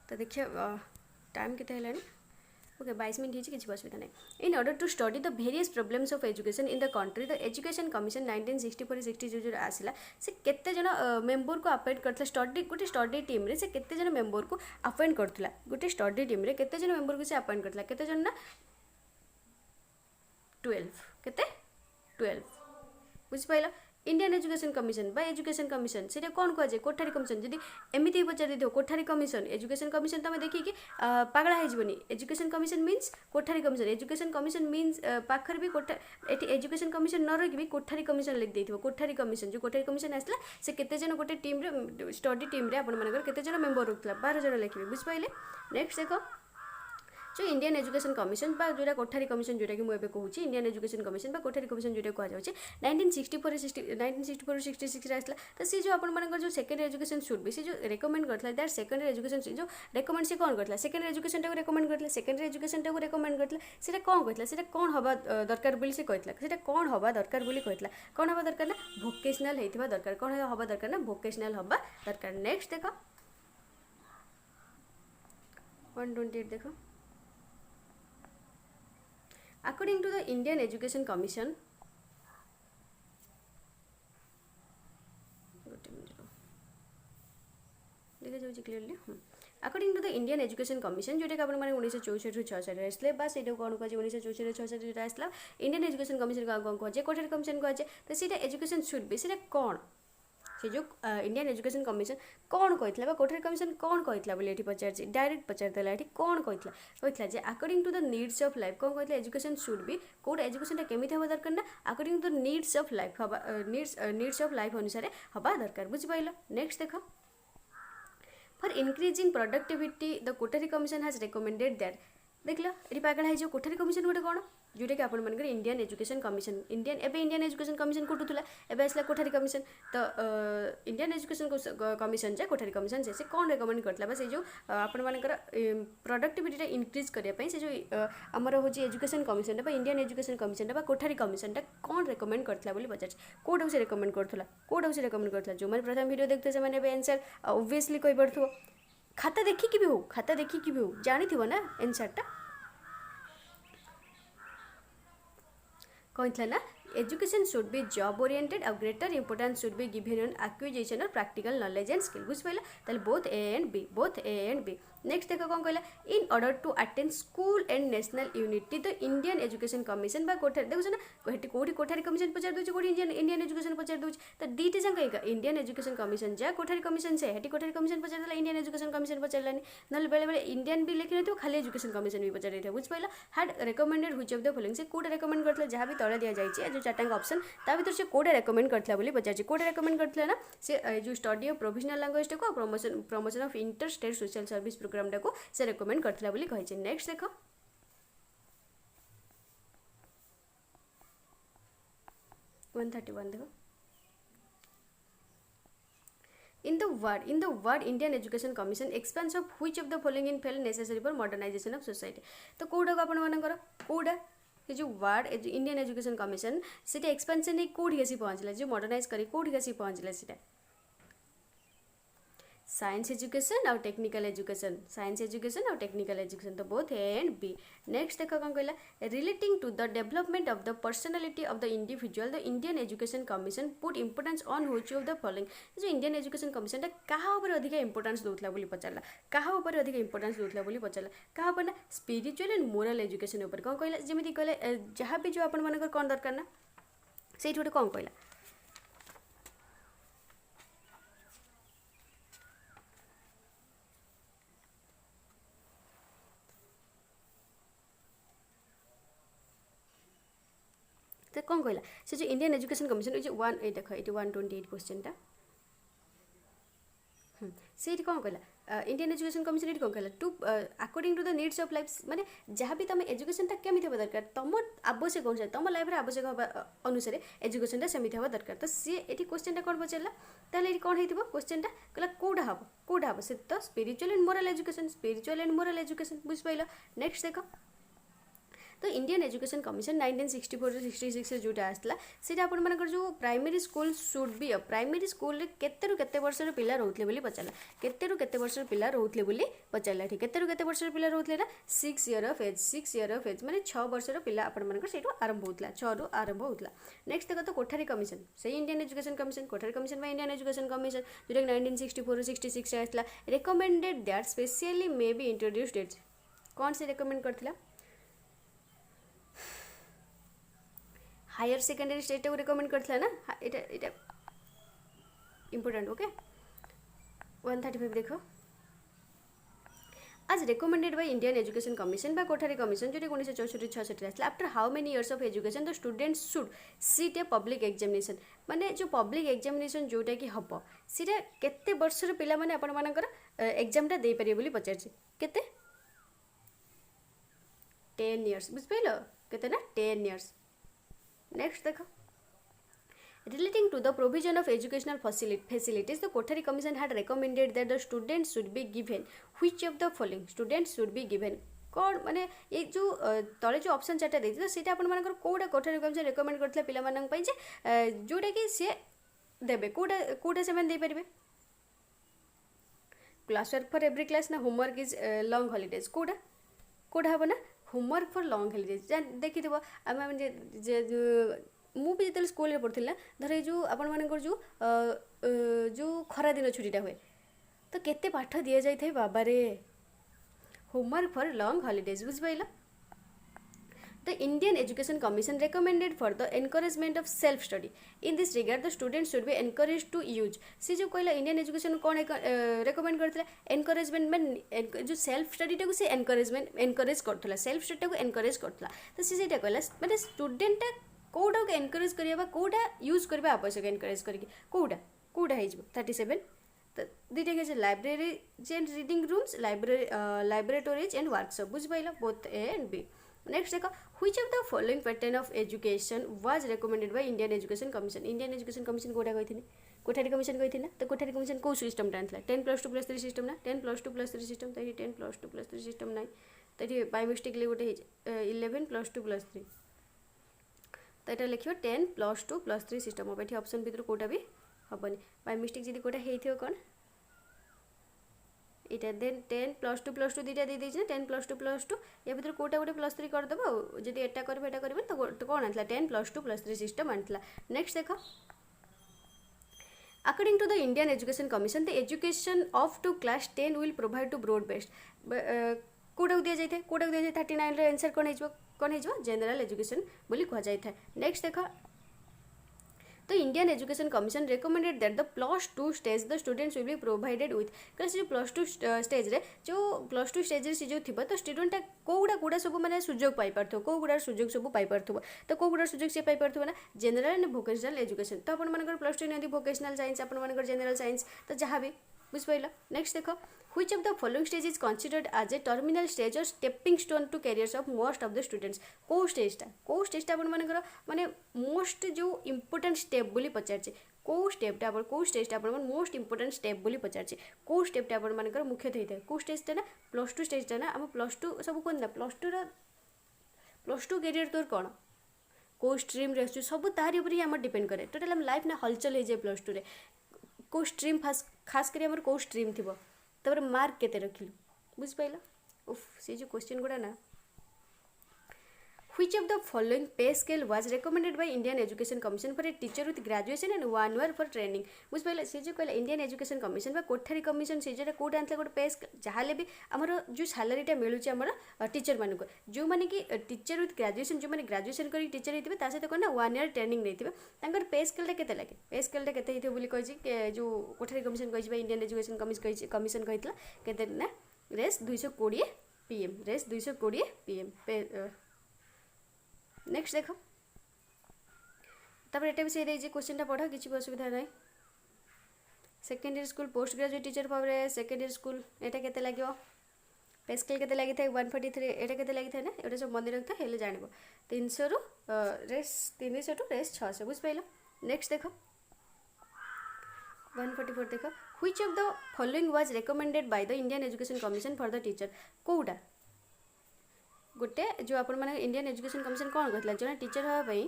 तो देखिए टाइम केते हेलानी ओके 22 मिनट हिची किसी असुविधा नहीं in order to study the various problems of education in the country the education commission 1964-60 जो आसला से केते जन मेंबर को अपॉइंट करथला स्टडी गोटे स्टडी टीम रे से केते जन मेंबर को अपॉइंट करथला गोटे स्टडी टीम रे केते जन मेंबर को से अपॉइंट करथला केते जन ना 12 केते 12 बुझ पाइला इंडियन एजुकेशन कमिशन बा एजुकेशन कमिशन से कौन कह जाए कोठारी कमिशन जदि एमती पचार दी कोठारी कमिशन एजुकेशन कमिशन तुम देखिए पागला होजनी education commission means Kothari commission education commission means पाखर भी कोठा एटी एजुकेशन कमिशन न रही भी कोठारी कमिशन लिख देथिबो कोठारी कमिशन जो कोठारी कमिशन आसला से केते जन गोटे टीम रे स्टडी टीम रे आपण मानकर केते जन मेंबर रखला 12 जन लिखिबे बुझ पाइले नेक्स्ट देखो जो इंडियन एजुकेशन कमिशन बा जोरा कोठारी कमिशन जोटा कि मुझे कहूँ इंडियन एजुकेशन कमिशन बा कोठारी कमिशन जोटा कह जाए 1964-66 आसला तो सी जो आप जो सेकेंडरी एजुकेशन शुड भी सी जो रेकमेंड करता दैट सेकेंडरी एजुकेशन जो रेकमेंड से कौन करता सेकेंडरी एजुकेशन टाइम रेकमेंड करता सेकेंडरी एजुकेशन टाइम रेकमेंड करता से कौन कहता से कौन हवा दरकार बोली से कहता से कौन हवा दरकार बोली कहता कौन हवा दरकार ना भोकेशनल होता दरकार कौन हवा दरकार ना भोकेशनल हवा दरकार नेक्स्ट देखो 128 देखो according to the Indian Education Commission clearly according to the Indian Education Commission जोटा कि मैंने 1964-66 आसले बस ये कौन कह 1964-66 आसला इंडियन एजुकेशन कमिशन को कौन कहे कोठारी कमिशन कहे तो सीटा एजुकेशन शुड भी सीटा कौन से जो इंडियन एजुकेशन कमिशन कौन कहला कोठारी कमिशन कौन कहला बोली पचार डायरेक्ट पचारदेला ये कौन कहला जे according to the needs of life कौन कहला एजुकेशन शुड बी कौट एजुकेशन केमी हवा दरकार ना according to the needs of life हवा नीड्स ऑफ लाइफ अनुसार हवा दरकार बुझिपाइल। नेक्स्ट देख for increasing productivity the Kothari commission has recommended that देखला ये पागल है जो कोठारी कमिशन गोटे कौन जोटा कि आपण मानकर Indian education commission Indian education commission कोटुला एबे आसला कोठारी कमिशन तो इंडियन एजुकेशन कमिशन जे कोठारी कमिशन से कौन रेकमेंड करतला बस जो आपण मानकर प्रोडक्टिविटी इंक्रीज करने पई से जो हमर होची एजुकेशन कमिशन बा इंडियन एजुकेशन कमिशन बा कोठारी कमिशन कौन रेकमेंड करतला बोली पचार कोड से रेकमेंड करथला कोड से रेकमेंड करथला जो माने प्रथम वीडियो देखते से माने आंसर ऑब्वियसली कहि पड़थो खाता देखि कि भी हो जानी थिबो ना आंसर टा कहला ना education should be job oriented और greater importance should be given on acquisition और प्रैक्टिकल नॉलेज एंड स्किल बुझ पाइला ताले both A and B next देखो कौन कहला in order to attend school and national unity the Indian education commission बा कोठारी देखो ना कोठी कोठारी कमिशन पचार दोछ कोठी इंडियन एजुकेशन पचार दोछ तो दीटी जंग इंडियन एजुकेशन कमिशन जा कोठारी कमिशन से हेटी कोठारी कमिशन पचार देला इंडियन एजुकेशन कमिशन पचारलानी नले बेले बेले इंडियन भी लिखि नथिबो खाली एजुकेशन कमिशन भी पचार देथिबो बुझ पाइला had recommended which of the following से कोड रेकमेंड करथला जहां भी तळे दिया जाय छै जो चारटा ऑप्शन ता भीतर से कोड रेकमेंड करथला बोली पचार कोड रेकमेंड करथला ना से जो स्टडी ऑफ प्रोफेशनल लैंग्वेज को promotion of inter state social service programme को से रेकमेंड करथला बोली कहि छै। नेक्स्ट देखो 131 देखो in the word Indian Education Commission expands of which of the following in felt necessary for modernization of society तो कोडा को आपण मानकर कोडा ये जो वर्ड इंडियन एजुकेशन कमिशन से एक्सपेंशन नहीं कोडी आसी पहुंचला जो मॉडर्नाइज करी कोडी आसी पहुंचला सेटा साइंस एजुकेशन और टेक्निकल एजुकेशन तो both A and B. Next देखो कौन कहला relating to the development of the personality of the individual the Indian education commission put importance on which of the following जो इंडियन एजुकेशन कमिशन टा कहा ऊपर अधिक importance दोथला बोली पचारला कहा ऊपर अधिक इंपोर्टेंस दोथला बोली पचारला कहा ऊपर ना स्पिरिचुअल एंड मोरल एजुकेशन ऊपर कौन कहला जेमिति कहला जहां भी जो आपण मानकर कौन दरकार ना सेठी गोटे कौन कहला तो कौन कहला से जो इंडियन एजुकेशन कमिशन ये वन ये देख ये 128 क्वेश्चन टा से कौन कहला इंडियन एजुकेशन कमिशन ये कौन कहला to according to the needs of life माने जहाँ भी तुम एजुकेशन केमी हवा दरकार तुम आवश्यक अनुसार तुम लाइफ रे आवश्यक हवा अनुसार एजुकेशन टा सेमिति हवा दरकार तो सी ये क्वेश्चन टा कौन पचारला ताले ये कौन हेतिबो क्वेश्चन टा कहला कोडा हबो से तो स्पिरिचुअल एंड मोरल एजुकेशन बुझ पाइलो। नेक्स्ट देखो तो इंडियन एजुकेशन कमिशन 1964-66 से जोटा आसला से आपण मानकर जो primary school should be primary school रे केते रु केते वर्ष रे पिला रहउतले बोली पचारला केते रु केते वर्ष रे पिला रहउतले बोली पचारला ठीक केते रु केते वर्ष रे पिला रहउतले ना 6 ईयर ऑफ एज माने 6 वर्ष रे पिला आपण मानकर सेटो आरंभ होतला 6 रु आरंभ होतला। नेक्स्ट देखो तो कोठारी कमिशन से Indian education commission Kothari commission बा इंडियन एजुकेशन कमिशन जोटा 1964-66 से आसला recommended that specially may be introduced it कौन से रिकमेंड करथिला हायर सेकेंडरी स्टेट को रिकमेंड करथिला ना इटा इंपोर्टेंट ओके 135 देखो आज recommended by Indian education commission बा कोठारी कमिशन जो 1964-66 आसला after how many years of education the students should seat a public examination माने जो पब्लिक एग्जामिनेशन जोटा कि हबो सीटा केते वर्ष रे पिला माने आपण मानकर एग्जाम टा दे परिए बोली पचार छी केते 10 इयर्स बुझ पाइलो केते ना 10 इयर्स। नेक्स्ट देखो relating to the provision of educational facilities the Kothari commission had recommended that the students should be given which of the following students should be given कौन माने ये जो तले जो ऑप्शन चारटा देथि तो सेटा आपण मानकर कोडा कोठारी कमिशन रेकमेंड करथला पिला मानन पई जे जोटा कि से देबे कोडा से मन दे परिबे class work for every class ना होमवर्क इज लॉन्ग हॉलिडेज कोडा हबो ना होमवर्क फॉर लॉन्ग हॉलिडेज देखि देबो हम जे मु भी जतल स्कूल रे पढ़थिला धरे जो आपण मानकर जो खरा दिन छुट्टीटा हुए तो केते पाठ दिया जाय थाय बाबा रे होमवर्क फॉर लॉन्ग हॉलिडेज बुझ पाइला The Indian Education Commission recommended for the encouragement of self study. In this regard, the students should be encouraged to use. सी जो कहला इंडियन एजुकेशन कौन रेकमेंड करथिला एनकरेजमेंट में जो सेल्फ स्टडी टाको से encourage करथिला self study टाको encourage करथिला तो सी सेटा कहला माने स्टूडेंट टा कोडा को एनकरेज करिया बा कोडा यूज करबा आवश्यक एनकरेज करके कोडा हे जिवो 37 तो दुईटा के library and reading rooms laboratories and workshop बुझ पाइला both A and B next देखो which of the following pattern of education was recommended by Indian education commission Indian education commission कोडा कहिथिनी कोठारी कमिशन कहिथिना तो कोठारी कमिशन को सिस्टम टानथला 10+2+3 system ना 10+2+3 सिस्टम तो 10+2+3 सिस्टम नाही तो बाय मिस्टेकली गोटे 11+2+3 तो ये लिखियो 10+2+3 सिस्टम अब ये ऑप्शन भितर कोटा भी हेनी बाय मिस्टेक जदि कोटा हेइथियो कोन इटा देन 10+2+2 दुईटा दे देछि 10+2+2 या भितर कोटा गोटे +3 कर देबो जदि एटा करबे एटा करबे तो कोन आनथला 10+2+3 सिस्टम आनथला नेक्स्ट देखो according to the Indian Education Commission the education of to class 10 will provide to broad based कोटा दिया जाए कोटा दिया जाए 39 रे आंसर कोन हेजो जनरल एजुकेशन बोली कह जाय था नेक्स्ट देखो तो Indian education commission recommended that the +2 stage the students will be provided with कहले जो +2 स्टेज रे जो +2 स्टेज रे से जो थिबो तो स्टूडेंट कोगुड़ा सब माने सुजोग पाई परथो कोगुड़ा सुजोग सब पाई परथो तो कोगुड़ा सुजोग से पाई परथो ना जनरल एंड वोकेशनल एजुकेशन तो अपन मानकर +2 नेदी वोकेशनल साइंस अपन मानकर जनरल साइंस तो जहाँ भी बुझ पाइला नेक्स्ट देखो which of the following stage is considered as a terminal stage or stepping stone to careers of most of the students को स्टेज टा अपन मानकर माने मोस्ट जो इंपोर्टेंट स्टेप बोली पचारचे को स्टेपटा अपन को स्टेज टा अपन मोस्ट इंपोर्टेंट स्टेप बोली पचारचे को स्टेपटा अपन मानकर मुख्यतः होता है को स्टेज टा ना +2 स्टेज टा ना हम +2 सब कोन ना +2 कैरियर तोर कोन को स्ट्रीम रे सब तारी ऊपर ही हम डिपेंड करे टोटल हम लाइफ ना हलचल हे जे +2 रे को स्ट्रीम खास करी हमर को स्ट्रीम थिबो तबर मार्क केते रखिलु बुझ पाइला उफ से जो क्वेश्चन गुडा ना which of the following pay scale was recommended by Indian Education Commission for a teacher with graduation and 1 year for training बुझ पाइला से जो कहला इंडियन एजुकेशन कमिशन बा कोठारी कमिशन से जो कोड आनथला गोटे पे जहाले भी हमर जो सैलरी टा मिलुची हमर टीचर मानको जो माने कि टीचर विथ ग्रेजुएशन जो माने ग्रेजुएशन करी टीचर हेतिबे ता सहित कोना 1 year ट्रेनिंग नेतिबे तांकर पे स्केल टा केते लागे पे स्केल टा केते हेतिबे बोली कहछि जो कोठारी कमिशन कहछि बा इंडियन एजुकेशन कमिशन कहथिला केते ना रेस 220 पीएम रेस 220 पीएम पे नेक्स्ट देखो तब एटा भी से देजी क्वेश्चन टा पढ़ा किछि असुविधा नै secondary school post graduate teacher power secondary school एटा केते लागियो पे स्केल केते लागि थाय 143 एटा केते लागि थाय ना एटा सब मंदिर रखता हेले जानिबो 300 रु रेस 300 टू रेस 600 बुझ पाइलो नेक्स्ट देखो 144 देखो which of the following was recommended by the Indian education commission for the teacher कोउडा गोटे जो आपण माने इंडियन एजुकेशन कमिशन कोन कहतला जने टीचर होबा पई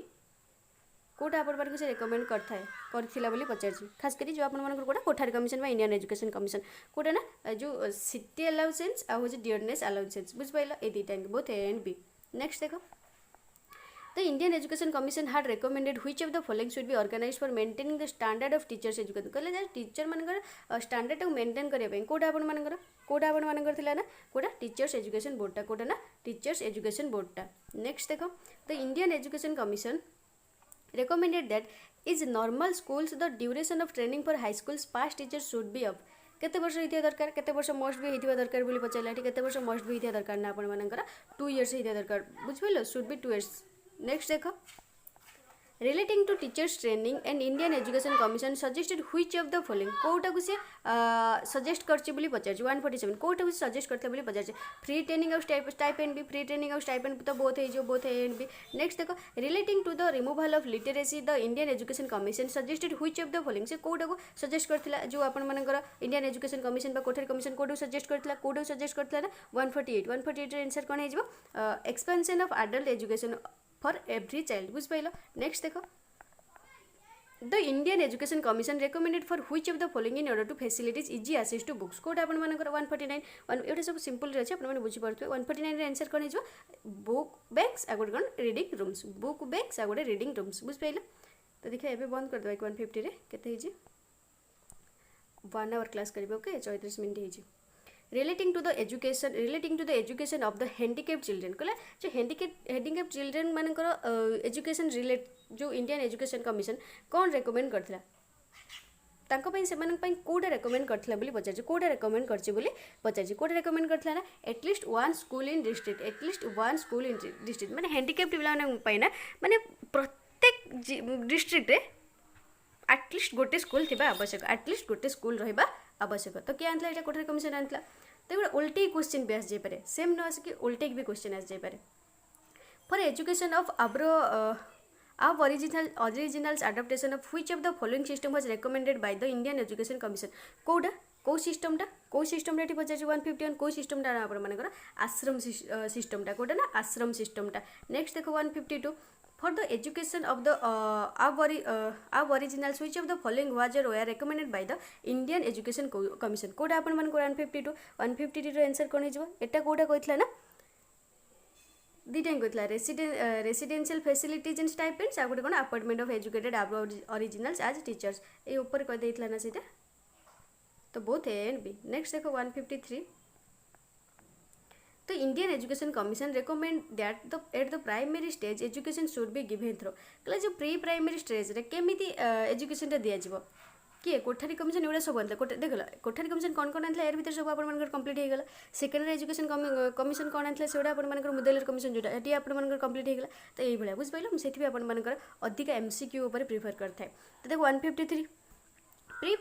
कोटा आपण बार को से रिकमेंड करथाय करथिला बोली पचारछि खास करी जो आपण मानकर कोटा कोठारी कमिशन बा इंडियन एजुकेशन कमिशन कोटा ना जो सिटी अलाउंसेस आ हो जे डियरनेस अलाउंसेस बुझ पाइला ए दीटा both A and B next देखो The Indian Education Commission had recommended which of the following should be organized for maintaining the standard of teachers education कहले जे teacher मानकर स्टैंडर्ड को maintain करिया पे कोडा आपण मानकर थिला ना कोडा टीचर्स एजुकेशन बोर्ड टा कोडा ना टीचर्स एजुकेशन बोर्ड टा नेक्स्ट देखो the Indian education commission recommended that is normal schools the duration of training for high schools past teachers should be of केते वर्ष हिथिया दरकार केते वर्ष मस्ट भी हिथिया दरकार बोली पचारला ठी केते वर्ष मस्ट भी हिथिया दरकार ना आपण मानकर 2 इयर्स हिथिया दरकार बुझ पेलो शुड बी 2 इयर्स नेक्स्ट देखो relating to teachers training and Indian Education Commission suggested which of the following कोटा को से सजेस्ट करछि बोली पचारछि 147 कोटा को सजेस्ट करथे बोली पचारछि फ्री ट्रेनिंग ऑफ स्टाइपेंड भी फ्री ट्रेनिंग ऑफ स्टाइपेंड तो बोथ है जो बोथ है एंड बी नेक्स्ट देखो relating to the removal of literacy the Indian Education Commission suggested which of the following से कोटा को सजेस्ट करथिला जो आपण मानकर इंडियन एजुकेशन कमिशन बा कोठारी कमिशन कोडो सजेस्ट करथिला ना 148 रे आंसर कोन हे जबो expansion of adult education for every child बुझ पाइलो नेक्स्ट देखो the Indian Education Commission recommended for which of the following in order to facilitate easy access to books code आपण मानकर 149 एटा सब सिंपल रे अछि आपण माने बुझि परथु 149 रे आंसर कोन हे जो बुक बैंक्स आगोड कोन रीडिंग रूम्स बुक बैंक्स आगोड रीडिंग रूम्स बुझ पाइलो तो देखिए एबे बंद कर दबा 150 रे केते हे जी 1 आवर क्लास करबे ओके 34 मिनिट हे जी relating to the education of the handicapped children कहला जो हैंडिकैप्ड चिल्ड्रेन मानकर एजुकेशन रिलेट जो इंडियन एजुकेशन कमिशन कौन रेकमेंड करथिला तांको पई सेमान पई कोडा रेकमेंड करथिला बोली पचारछि कोडा रेकमेंड करछि बोली पचारछि कोडा रेकमेंड करथिला ना एटलीस्ट वन स्कूल इन डिस्ट्रिक्ट माने हैंडिकैप्ड पिला पई ना माने प्रत्येक डिस्ट्रिक्ट रे एटलीस्ट गोटे स्कूल थिबा आवश्यक एटलीस्ट गोटे स्कूल रहिबा आवश्यक तो क्या आनला एटा कोठरी कमिशन आनला तो एटा उल्टी क्वेश्चन भी आस जाय पारे सेम न आस कि उल्टे भी क्वेश्चन आस जाय पारे for education of our originals adaptation of which of the following system was recommended by the Indian Education Commission कोडा को सिस्टम टा पचार 151 को सिस्टम टा आपण मानकर आश्रम सिस्टम टा कोडा ना आश्रम सिस्टम टा नेक्स्ट देखो 152 for the education of the aboriginals which of the following was or were recommended by the Indian Education Commission कोडा आपण मानकर 152 रो आंसर कोन हिजबो एटा कोडा कहितला ना दुईटा कहला रेसिडेंशियल फैसिलिटीज एंड स्टाइपेंड्स आ गोटे कौन appointment of educated originals as teachers ये ऊपर कह देइतला ना सीधा तो both A and B next देखो 153 तो Indian education commission recommend that the at the primary stage education should be given through कहला जो प्री प्राइमरी स्टेज रे केमिति एजुकेशन टा दिया जिवो किए कोठारी कमिशन एवढा सब आनला देखला कोठारी कमिशन कौन कौन आनला यार भीतर सब आपण मानकर कंप्लीट हो गला सेकेंडरी एजुकेशन कमिशन कौन आनला सेडा आपण मानकर मुदेलर कमिशन जोटा एटी आपण मानकर कंप्लीट हो गला तो एई भलिया बुझ पाइलो सेथि आपण मानकर अधिक एमसीक्यू ऊपर प्रिफर करथाय तो देखो 153 प्री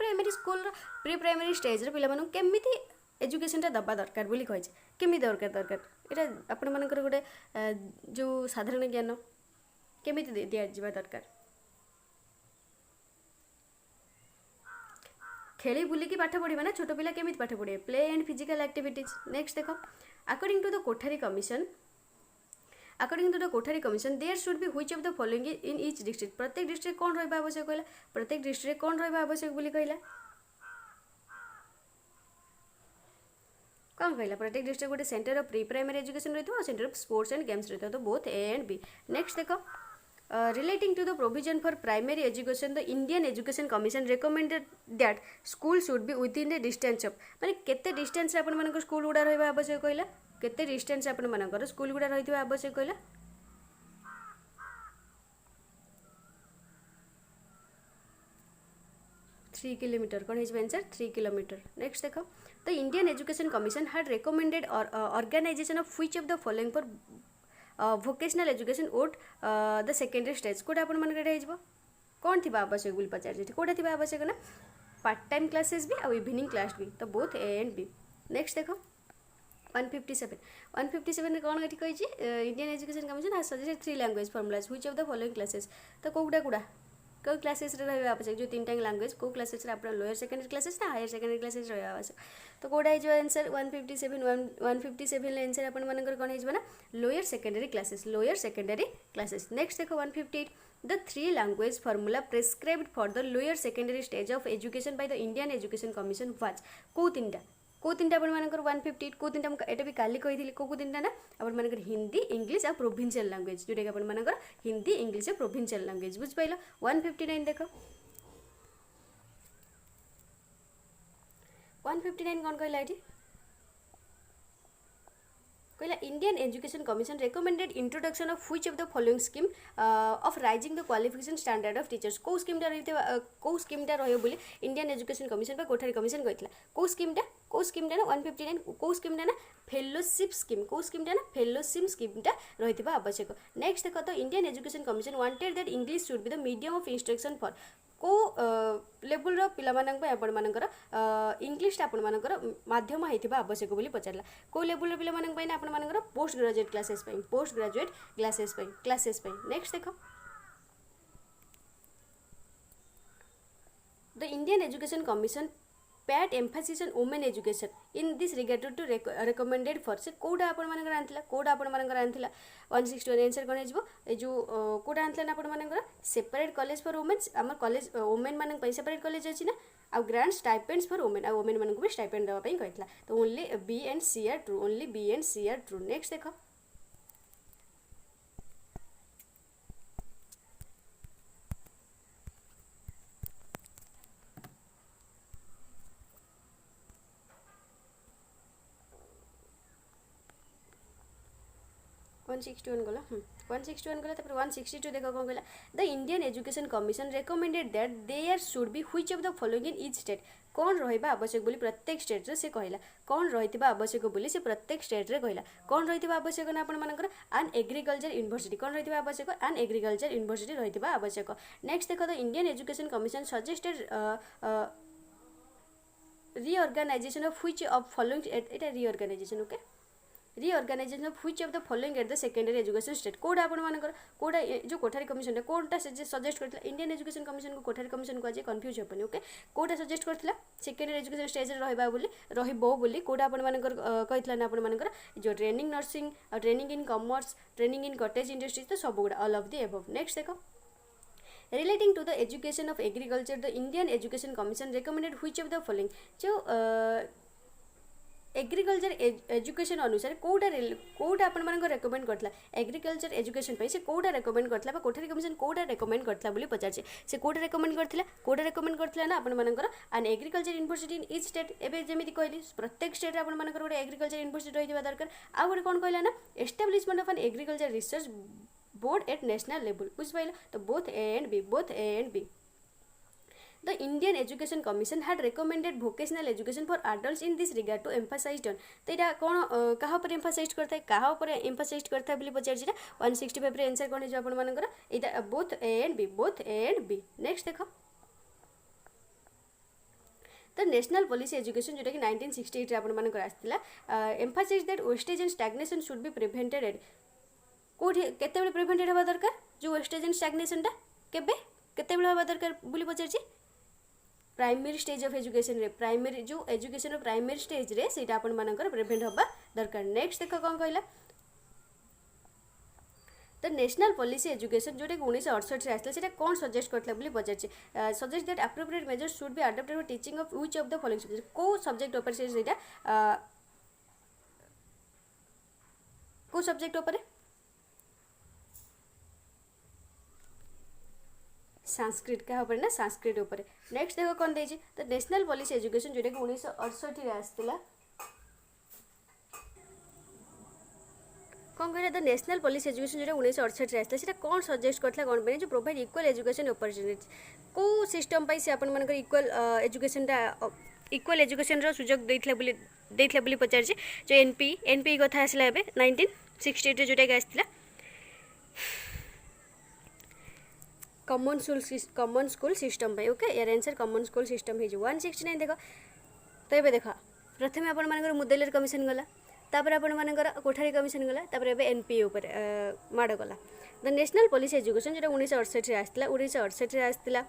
प्राइमरी स्टेज रे पिला मानु केमिति एजुकेशन टा दबा दरकार बोली कहै छै केमि दरकार एटा आपण मानकर गोटे जो साधारण ज्ञान केमिति दिया जिबा दरकार खेली बुलिकी पाठ पढ़ा ना छोट पिला केमिति पाठ पढ़े play and physical activities next देखो according to the Kothari commission there should be which of the following in each district प्रत्येक डिस्ट्रिक्ट कौन रहिबा आवश्यक कहला प्रत्येक डिस्ट्रिक्ट कौन रहिबा आवश्यक बोली कहला कौन कहला प्रत्येक डिस्ट्रिक्ट गोटे centre of pre primary education रहितो और centre of sports and games रहितो तो both A and B next देखो relating to the provision for primary education the Indian Education Commission recommended that school should be within the distance of माने केते distance रे आपण मानकर school गुडा रहबा आवश्यक कहला केते डिस्टेंस आपण मानकर स्कूल गुडा रहितबा आवश्यक कहला 3 किलोमीटर कौन है आंसर 3 किलोमीटर नेक्स्ट देखो the Indian education commission had recommended organisation of which of the following for vocational education would the secondary stage कोटा आपण मन रेडा हिजबो कोन थिबा आवश्यक बोल पचार जेठी कोटा थिबा आवश्यक ना पार्ट टाइम क्लासेस भी और इवनिंग क्लास भी तो both A and B next देखो 157 रे कोन गठी कहि छी Indian education commission has suggested 3 language formulas which of the following classes तो कोडा को क्लासेस रे रहबा आवश्यक जो तीनटा लैंग्वेज को क्लासेस रे आपण लोअर सेकेंडरी क्लासेस ना हायर सेकेंडरी क्लासेस रहबा आवश्यक तो कोडा है जो आंसर 157 ले आंसर आपण मानकर कोन हिजबा ना लोअर सेकेंडरी क्लासेस नेक्स्ट देखो 158 the 3 language formula prescribed for the lower secondary stage of education by the Indian education commission was को तीनटा आपण मानकर 158 को तीनटा एटा भी काली कहिथिली को तीनटा ना आपण मानकर हिंदी इंग्लिश आ प्रोविंशियल लैंग्वेज जोटा कि आपण मानकर हिंदी इंग्लिश आ प्रोविंशियल लैंग्वेज बुझ पाइलो 159 देखो 159 कौन कहला एठी कहला Indian education commission recommended introduction of which of the following scheme of rising the qualification standard of teachers को स्कीम टा रहयो बोली इंडियन एजुकेशन कमिशन बा कोठारी कमिशन कहतला को स्कीम टा ना 159 को स्कीम टा ना फेलोशिप स्कीम टा रहितबा आवश्यक नेक्स्ट देखो तो Indian education commission wanted that English should be the medium of instruction for को लेवल रो पिला मानक आपण मानकर इंग्लिश आपण मानकर माध्यम हेतिबा आवश्यक बोली पचारला को लेवल रो पिला मानक पय आपण मानकर पोस्ट ग्रेजुएट क्लासेस पय नेक्स्ट देखो the Indian education commission put emphasis on women education in this regard to recommended for से कोडा आपण मानकर आनथिला 161 आंसर कोन हेजबो ए जो कोडा आनथिला ना आपण मानकर सेपरेट कॉलेज फॉर वुमेन्स हमर कॉलेज वुमेन मानक पय सेपरेट कॉलेज अछि ना आ ग्रांट स्टाइपेंड्स फॉर वुमेन आ वुमेन मानक भी स्टाइपेंड देबा पय कहतला तो only B and C are true next देखो 161 गला 161 गला 162 देखो कौन कहला the Indian education commission recommended that there should be which of the following in each state कौन रहिबा आवश्यक बोली प्रत्येक स्टेट रे से कहला कौन रहितिबा आवश्यक बोली से प्रत्येक स्टेट रे कहला कौन रहितिबा आवश्यक ना आपण मानकर एन एग्रीकल्चर यूनिवर्सिटी कौन रहितिबा आवश्यक एन एग्रीकल्चर यूनिवर्सिटी रहितिबा आवश्यक नेक्स्ट देखो the Indian education commission suggested reorganization of which of following এটা reorganization okay reorganization of which of the following at the secondary education state कोडा आपण मानकर कोडा जो कोठारी कमिशन कोनटा सजेस्ट करथिला इंडियन एजुकेशन कमिशन को कोठारी कमिशन को आज कंफ्यूज हेपनी ओके कोडा सजेस्ट करथिला सेकेंडरी एजुकेशन स्टेज रे रहिबो बोली कोडा आपण मानकर कहितला ना आपण मानकर जो training nursing training in commerce training in cottage industry तो सब गुडा all of the above next देखो relating to the education of agriculture the Indian Education Commission recommended which of the following जो एग्रीकल्चर एजुकेशन अनुसार कोटा आपण मानक recommend करथला agriculture education पे से कोटा रेकमेंड करथला बा कोठारी कमिशन कोटा रेकमेंड करथला बोली पचारछे से कोटा रेकमेंड करथला ना आपण मानकर an agriculture university in each state एबे जेमिति कहली प्रत्येक स्टेट रे आपण मानकर गोटे एग्रीकल्चर यूनिवर्सिटी रहिबा दरकार आ गोटे कोन कहला ना establishment of an agriculture research board at national level बुझ पाइल तो both A and B The Indian Education Commission had recommended vocational education for adults in this regard to emphasize on तो इटा कौन कहाँ पर emphasize करता है कहाँ पर emphasize करता है बोली पचार जीरा 165 रे आंसर कौन है जो अपन मानकर इटा both A and B next देखो द नेशनल पॉलिसी एजुकेशन जोटा कि 1968 रे अपन मानकर आस्तिला emphasize that wastage and stagnation should be prevented at कोठी केते बेले प्रिवेंटेड हवा दरकार जो वेस्टेज एंड स्टैग्नेशन टा केबे केते बेले हवा दरकार बोली पचार छी प्राइमरी स्टेज ऑफ एजुकेशन रे प्राइमरी जो एजुकेशन रो प्राइमरी स्टेज रे सेटा अपन मानकर प्रिवेंट हवा दरकार नेक्स्ट देखो कोन कहला द नेशनल पॉलिसी एजुकेशन जोटा 1968 रे आस्ला सेटा कोन सजेस्ट करथला बोली पचार छी suggest that appropriate measures should be adopted for teaching of which of the following subject को सब्जेक्ट ऊपर से सेटा को सब्जेक्ट ऊपर संस्कृत क्या ऊपर ना संस्कृत ऊपर नेक्स्ट देखो कौन देजी तो नेशनल पॉलिसी एजुकेशन जोटा कि 1968 रे आस्तिला कौन कहला द नेशनल पॉलिसी एजुकेशन जोटा 1968 रे आस्तिला सेटा कोन सजेस्ट करथला कोन बने जो प्रोवाइड इक्वल एजुकेशन अपॉर्चुनिटीज को सिस्टम पाई से अपन मानकर इक्वल एजुकेशन रो सुजोग देथला बोली पचार छी जो एनपी कथा आसला एबे 1968 रे जोटा कि आस्तिला कॉमन स्कूल सिस्टम पे ओके यार आंसर कॉमन स्कूल सिस्टम है जो 169 देखो तो ये देखा प्रथम आपण मानकर मुदेलर कमिशन गला तापर आपण मानकर कोठारी कमिशन गला तापर एबे एनपी ऊपर माड गला द नेशनल पॉलिसी एजुकेशन जेटा 1968 रे आस्तिला 1968 रे आस्तिला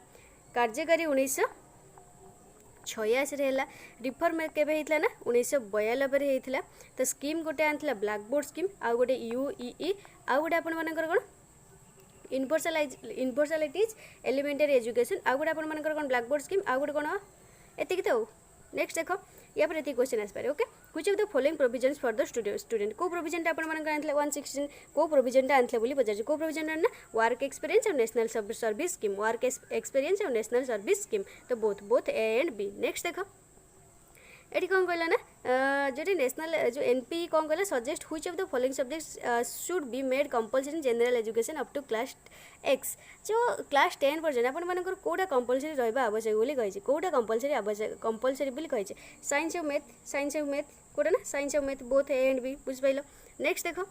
कार्यकारी 1986 रे होला रिफॉर्म केबे हेतला ना 1992 रे हेतला तो स्कीम गोटे आनथिला ब्लैक बोर्ड स्कीम आ गोटे यूईई आ गोटे आपण मानकर कोन यूनिवर्सलिटीज एलिमेंटरी एजुकेशन आ गोटे आपण मानकर कोन ब्लैक बोर्ड स्कीम आ गोटे कोन एतिक तो नेक्स्ट देखो या पर एति क्वेश्चन आस पारे okay which of the following provisions for the student को प्रोविजन ता आपण मानकर आनथले 116 को प्रोविजन ता आनथले बोली पचार को प्रोविजन ना वर्क एक्सपीरियंस और national service scheme work experience और नेशनल सर्विस स्कीम तो both A and B next देखो एटी कौन कहला ना जो नेशनल जो एनपी कौन कहला suggest which of the following subjects should be made compulsory in general education up to class X जो क्लास 10 पर्यंत आपण मानकर कोडा कंपलसरी रहबा आवश्यक बोली कहिছে कोडा कंपलसरी बोली कहिছে साइंस ऑफ मैथ कोडा ना science of math both A and B बुझ पाइलो नेक्स्ट देखो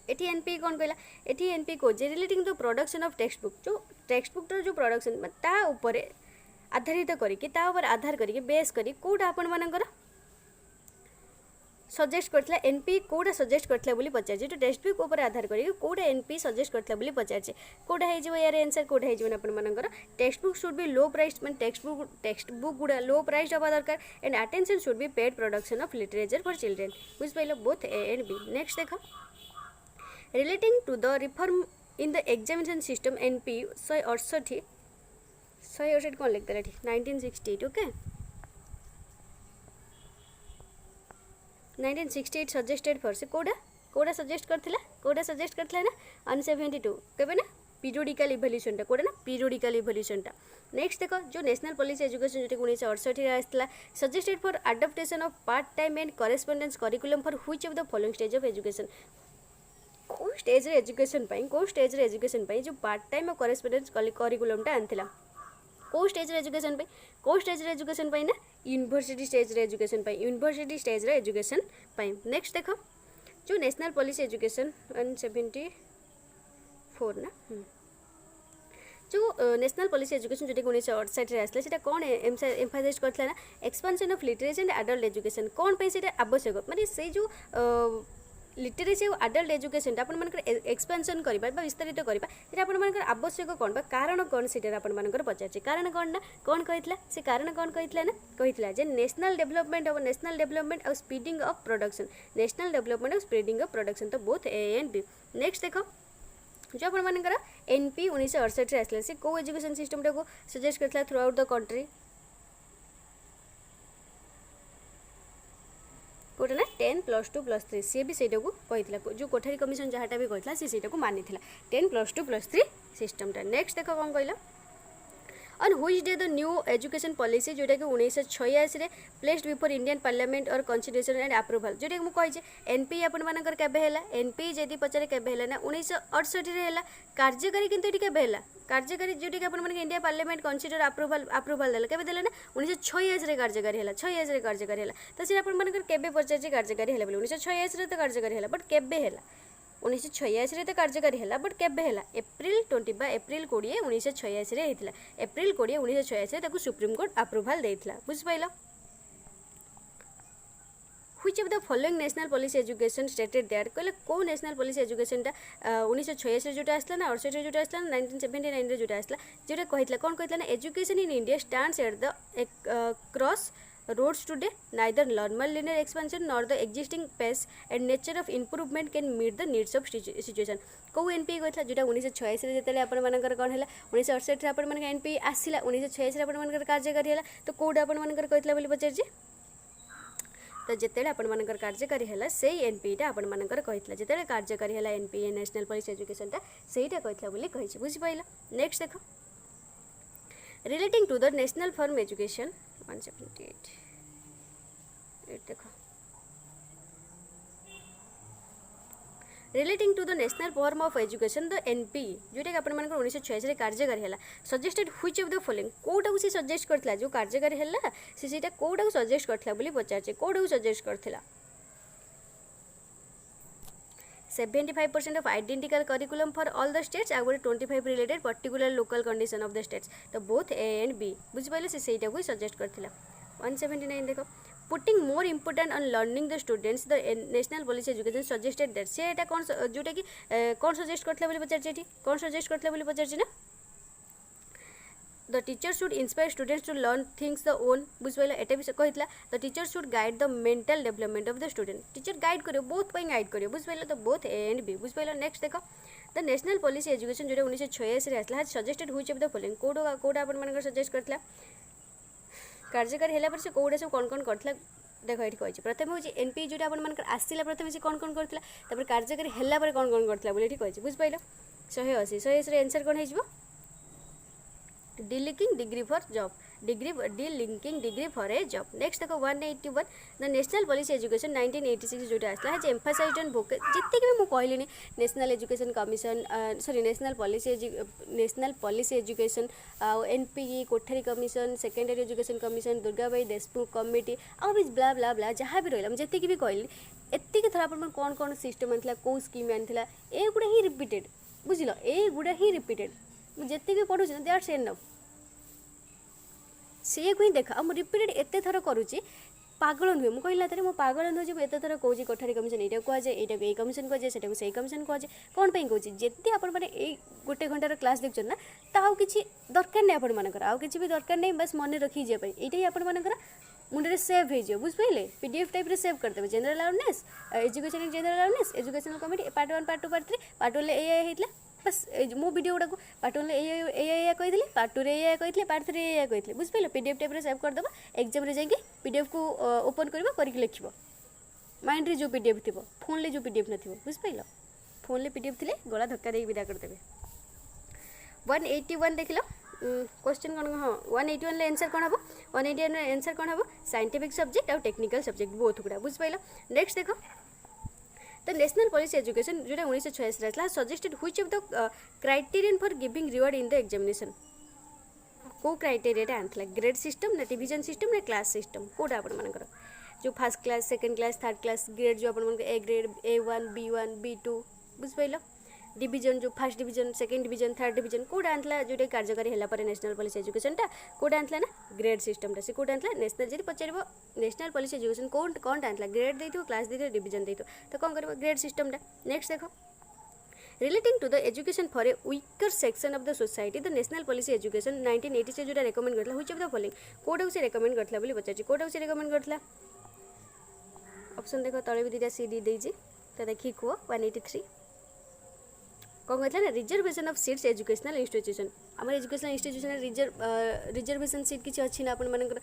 एटी एनपी कौन कहला एटी एनपी को जे relating to production of text book जो प्रोडक्शन ता ऊपर आधारित करिके ता ऊपर आधार करिके बेस करी कोडा आपण मानकर सजेस्ट करथला एनपी कोडा सजेस्ट करथला बोली पचार जे तो टेक्स्ट बुक ऊपर आधार करिके कोडा एनपी सजेस्ट करथला बोली पचार जे कोडा हे जो यार आंसर कोडा हे जो आपण मानकर text book should be low price मन टेक्स्ट बुक गुडा लो प्राइस हबा दरकार and attention should be paid production of literature for children बुझ पाइलो both A and B next देखो relating to the reform in the examination system NP 168 कौन लिखता है 1968 ओके 1968 सजेस्टेड फॉर से कोडा सजेस्ट करथिला ना 172 केबे ना पीरियोडिकल इवोल्यूशन टा कोडा ना पीरियोडिकल इवोल्यूशन टा नेक्स्ट देखो जो नेशनल पॉलिसी एजुकेशन जो 1968 रे आस्तिला suggested for adoptation of part time and correspondence curriculum for which of the following stage of education को स्टेज रे एजुकेशन जो पार्ट टाइम और करेस्पोंडेंस करिकुलमटा आनथिला को स्टेज रे एजुकेशन ना यूनिवर्सिटी स्टेज रे एजुकेशन नेक्स्ट देखो जो नेशनल पॉलिसी एजुकेशन 174 ना जो नेशनल पॉलिसी एजुकेशन जोटा 1968 आसला से कौन एम्फासाइज करता ना expansion of literacy and adult education कौन पे से आवश्यक माने से जो लिटरेसी और एडल्ट एजुकेशन आपण मानकर एक्सपेंशन करबा बा विस्तारित करबा सेटा आपण मानकर आवश्यक कोन बा कारण कोन सेटा आपण मानकर पचारछि कारण कोन ना कोन कहितला से कारण कोन कहितला ना कहितला जे नेशनल डेवलपमेंट और स्पीडिंग ऑफ प्रोडक्शन तो both A and B next देखो जो आपण मानकर एनपी 1968 रे आसला से को एजुकेशन सिस्टम को सजेस्ट करथला थ्रू आउट द कंट्री कोटा ना 10+2+3 सी भी सेटा को कहितला जो कोठारी कमिशन जहाटा भी कहितला से सेटा को मानिथिला 10+2+3 सिस्टमटा नेक्स्ट देखो कोन कहला on which day the new education policy जोटा कि 1986 रे प्लेस्ड बिफोर इंडियन पार्लियामेंट और कन्सिडरेशन एंड अप्रूवल जोटा कि मु कहि एनपी आपण मानकर केबे हैला एनपी जदी पचारे केबे हैला ना 1968 रे हैला कार्यकारी किंतु एटी केबे हैला कार्यकारी जोटा कि आपण मानकर इंडिया पार्लियामेंट कन्सिडर अप्रूवल देला केबे देला ना 1986 रे कार्यकारी हैला 86 रे कार्यकारी हैला तो से आपण मानकर केबे पचारे कार्यकारी हैला 1986 रे तो कार्यकारी हैला बट केबे हैला 1986 रे तो कार्यकारी हैला बट केबे हैला एप्रिल 20 बा एप्रिल 20 1986 रे हेतिला एप्रिल 20 1986 रे ताकू सुप्रीम कोर्ट अप्रूवल देइथिला बुझ पाइला which of the following national policy education stated that कहले को नेशनल पॉलिसी एजुकेशन टा 1986 रे जोटा आसला ना 68 रे जोटा आसला 1979 रे जोटा आसला जोटा कहितला कोन कहितला ना education in India stands at the cross roads today neither normal linear expansion nor the existing pace and nature of improvement can meet the needs of situation को एनपी कहला जोटा 1986 रे जेतेले आपण मानकर कोन हैला 1968 रे आपण मानकर एनपी आसिला 1986 रे आपण मानकर कार्यकारी हैला तो कोडा आपण मानकर कहतला बोली पचारजी तो जेतेले आपण मानकर कार्यकारी हैला सेही एनपी टा आपण मानकर कहतला जेतेले कार्यकारी हैला एनपी नेशनल पॉलिसी एजुकेशन टा सेहीटा कहतला बोली कहिछि बुझि पाइला नेक्स्ट देखो relating to the national form education 178 देखो relating to the national form of education the NP जोटा कि आपण मानकर 1986 रे कार्यकारी हैला suggested which of the following कोटा को से सजेस्ट करथला जो कार्यकारी हैला सेटा कोटा को सजेस्ट करथला बोली पचारचे कोटा को suggest करथला 75% of identical curriculum for all the states और 25 related particular local condition of the states तो both A and B बुझ पाइले से सेटा को सजेस्ट करथिला 179 देखो putting more important on learning the students the national policy education suggested that से एटा कोन जोटा कि कोन सजेस्ट करथला बोली पचारचे एठी कोन सजेस्ट करथला बोली पचारचे ना the teacher should inspire students to learn things the own बुझ पाइला एटा भी कहितला the teacher should guide the mental development of the student teacher guide करियो both पई गाइड करियो बुझ पाइला तो both A and B बुझ पाइला नेक्स्ट देखो the national policy education जोटा 1986 रे आसला suggested which of the following कोडा अपन मानकर सजेस्ट करथला कार्यकारी हैला पर से कोडा सब कोन करथला देखो एठी कहछि प्रथम होछि एनपी जोटा अपन मानकर आसिला प्रथम से कोन करथला तपर कार्यकारी हैला पर कोन करथला बोली एठी कहछि बुझ पाइला 180 रे आंसर कोन हेजिबो delinking degree for job delinking degree for a job next देखो 181 the national policy education 1986 जोटा आसला है emphasized on जितने भी मु कहलिनी national education commission sorry national policy education NPE Kothari commission secondary education commission Durgabai Deshmukh committee आ भी ब्ला ब्ला ब्ला जहाँ भी रहा जितने भी कहली एतिक थर आप कौन कौन सिस्टम आनी कौ स्कीम आनी ए गुड़ा ही रिपीटेड बुझल ए गुड़ा ही रिपीटेड जितने भी पढ़ुची ना दैट्स एनफ सी को ही देख आ रिपीटेड एत थर करुच्ची पागल नुहे मुझे कहला मो पागल नुहे मुझे एत थर कौच कोठारी कमिशन यहाँ कहुए ये कमिशन कहुए से कमिशन कहुए कौन पर कौच जिते आप गोटे घंटार क्लास देखुन ना तो किसी दरकार नहीं आपर आउ कि भी दरकार नहीं बस मन रखी जाए यहाँ आपण मुंडे सेव हो बुझे पीडीएफ टाइप सेव करदे general awareness education general awareness educational committee part 1 part 2 part 3 part 1 होता बस मो वीडियो गुड़ा पार्ट 1 कही पार्ट 2 कही पार्ट 3 कही बुझे पीडीएफ टाइप सेव करदे एग्जाम जाकि पीडीएफ को ओपन करके लिख माइंड रे जो पीडीएफ थी फोन ले जो पीडीएफ नथिबो बुझिपाइल फोन ले पीडीएफ थिले गला धक्का देके विदा करदेबे 181 देखिलो क्वेश्चन कौन हाँ 181 ले आंसर कौन हम 181 आंसर कौन हम साइंटिफिक सब्जेक्ट और टेक्निकल सब्जेक्ट बोथ गुड़ा बुझिपाइल नेक्स्ट देखो द नेशनल पॉलिसी एजुकेशन जोटा 1986 suggested which of the criterion for giving reward in the examination को क्राइटेरिया आनता ग्रेड सिस्टम ना डिवीजन सिस्टम ना क्लास सिस्टम कोटा आपंकर जो first class second class third class grade जो आप A grade A1 B1 B2 बुझिपाल डिवीजन जो first division second division third division कोटा आनता जोटा कार्यकारी है नेशनल पॉलिसी एजुकेशनटा कोटा आनता ना ग्रेड सिस्टमटा से कोटा आनता नेशनल जी पचार नेशनल पॉलिसी एजुकेशन कौन कौन आनता ग्रेड देते क्लास देते डिवीजन देते तो कौन कर ग्रेड सिस्टमटा नेक्स्ट देखो relating to the education for a weaker section of the society the national policy education 1980 से जोटा रेकमेंड करथला व्हिच ऑफ द फॉलोइंग कोडा से रेकमेंड करथला बोली पचाची कोडा से रेकमेंड करथला ऑप्शन देखो तळे भी दिटा सी डी देजी तो देखि को 183 कौन कहला ना reservation of seats educational institution हमर एजुकेशनल इंस्टीट्यूशन रिजर्वेशन सीट किछि अछि ना अपन मानकर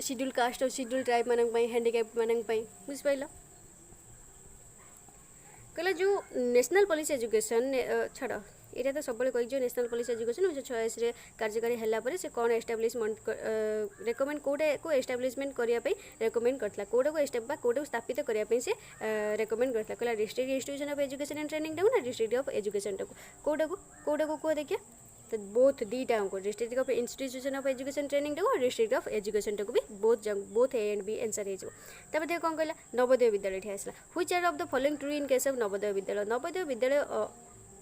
शेड्यूल कास्ट और शेड्यूल ट्राइब मानक पई हैंडीकैप मानक पई बुझ पाइलो कहला जो नेशनल पॉलिसी एजुकेशन छाड़ ये तो सब कही जो नेशनल पॉलिसी एजुकेशन 1986 कार्यकारी है से कौन एस्टाब्लिशमेंट रेकमेंड कोटे को एस्टाब्लिशमेंट करने रेकमेंड करता कोटा को कोटा को स्थापित करने से रेकमेंड करता कहला district institution of education and training टाक ना डिस्ट्रिक्ट ऑफ एजुकेशन टाक कोटा को कह देखिए तो बोथ दीटा को district of institution of education training टाक और डिस्ट्रिक्ट ऑफ एजुकेशन टाक भी both A and B answer हो देख कौन कहला नवोदय विद्यालय ये आसला which are of the following true in case of Navodaya Vidyalaya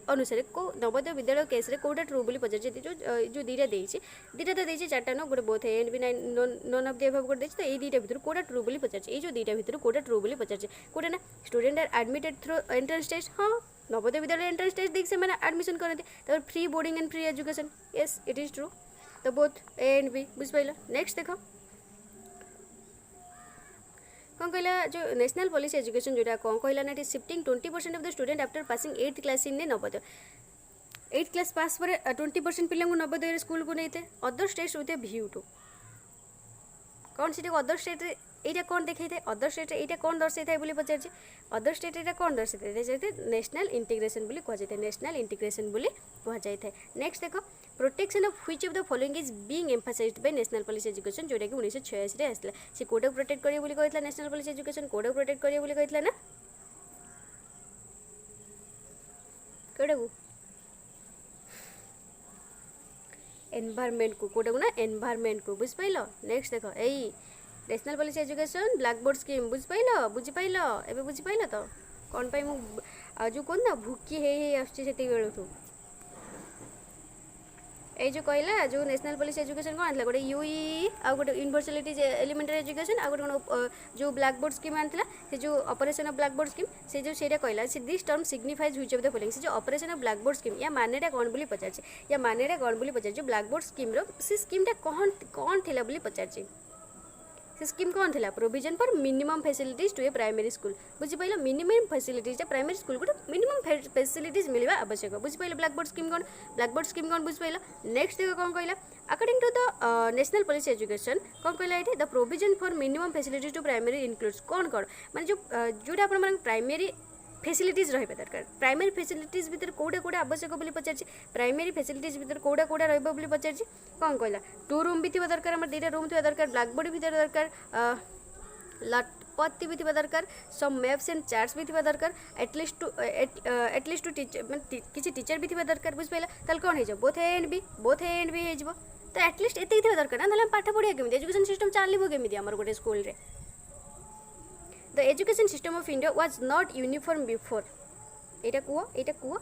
अनुसार को नवोदय विद्यालय केस रे कोटा ट्रू बोली पचार जो दीटा दीटा तो देती चार्टा न गोटे both A and B none of the above गोटे तो ये दीटा भितर कोटा ट्रू बोली पचार ये जो दीटा भितर कोटा ट्रू बोली पचार कोटा ना student are admitted through entrance test हाँ नवोदय विद्यालय एंट्रेंस टेस्ट देख से मैंने एडमिशन करते तो free boarding and free education yes it is true तो बोथ ए एंड बी बुझ पाइल नेक्स्ट देखो कौन कहला जो नेशनल पॉलिसी एजुकेशन जोटा कौन कहला ना shifting 20% of the student after passing 8th class in Navodaya 8th class pass पर 20% पिला नवोदय स्कूल को नहीं थे other states with a view to कौन सी अदर स्टेट यहाँ कौन देखा था अदर स्टेट यहाँ कौन दर्शाई था बोली पचार अदर स्टेट यहाँ कौन दर्शाई था नेशनल इंटीग्रेशन बोली कहुए नेशनल इंटीग्रेशन बोली कहुए नेक्स्ट देखो protection of which of the following is being emphasized by national policy education जोटा कि 1986 रे आसला से कोड प्रोटेक्ट करिए बोली कहला national policy education code protect करिए बोली कहला ना कोड को एनवायरनमेंट को कोड को ना एनवायरनमेंट को बुझ पाइलो नेक्स्ट देखो एई national policy education black board scheme बुझ पाइल एबे बुझ पाइल तो कौन पाई मु जो कौन ना भूकी हे आछी सेति बेलुठू ए जो कहला जो नेशनल पॉलिसी एजुकेशन कौन आनला गोटे यूई आ गोटे यूनिवर्सिटी एलिमेंटरी एजुकेशन आ गोटे जो ब्लैक बोर्ड स्कीम आनला से जो operation of black board scheme से जो सेटा कहला से this term signifies which of the following से जो operation of black board scheme या मानेटा कौन बोली पचार या मानेटा कौन बोली पचार जो ब्लैक बोर्ड स्कीम रो से स्कीमटा कौन कौन थिला बोली पचार स्कीम कौन थी provision for minimum facilities to a primary school बुझिपाल मिनिमम फैसिलिटीज प्राइमरी स्कूल गोटे मिनिमम फैसिलिटीज मिलवा आवश्यक बुझिपाल ब्लैक बोर्ड स्कीम कौन बुझिपाल नेक्स्ट देखो कौन कहला according to the national policy education कौन कहला ये the provision for minimum facilities to primary includes कौन माने जो जोटा अपन प्राइमरी फैसिलिटीज रहा दरकार प्राइमरी फैसिलिटीज भितर कोड़ा कोड़ा आवश्यक बोली पचार प्राइमरी फैसिलिटीज भितर कोड़ा कोड़ा रहिबो बोली पचार कौन कहला 2 रूम भी थिबा दरकार हमर 2टा रूम थिबा दरकार ब्लैक बोर्ड भितर दरकार लटपत्ती भी थिबा दरकार सम मैप्स एंड चार्ट्स भी थिबा दरकार एटलिस्ट टू टीचर माने किछि टीचर भी थिबा दरकार बुझ पाइला तल कौन हे बोथ ए एंड बी हे जबो तो एटलिस्ट एते थिबा दरकार ना पाठ पढ़िया केमिति एजुकेशन सिस्टम चलिबो केमिति हमर गोटे स्कूल रे The education system of India was not uniform before. एटा कुआ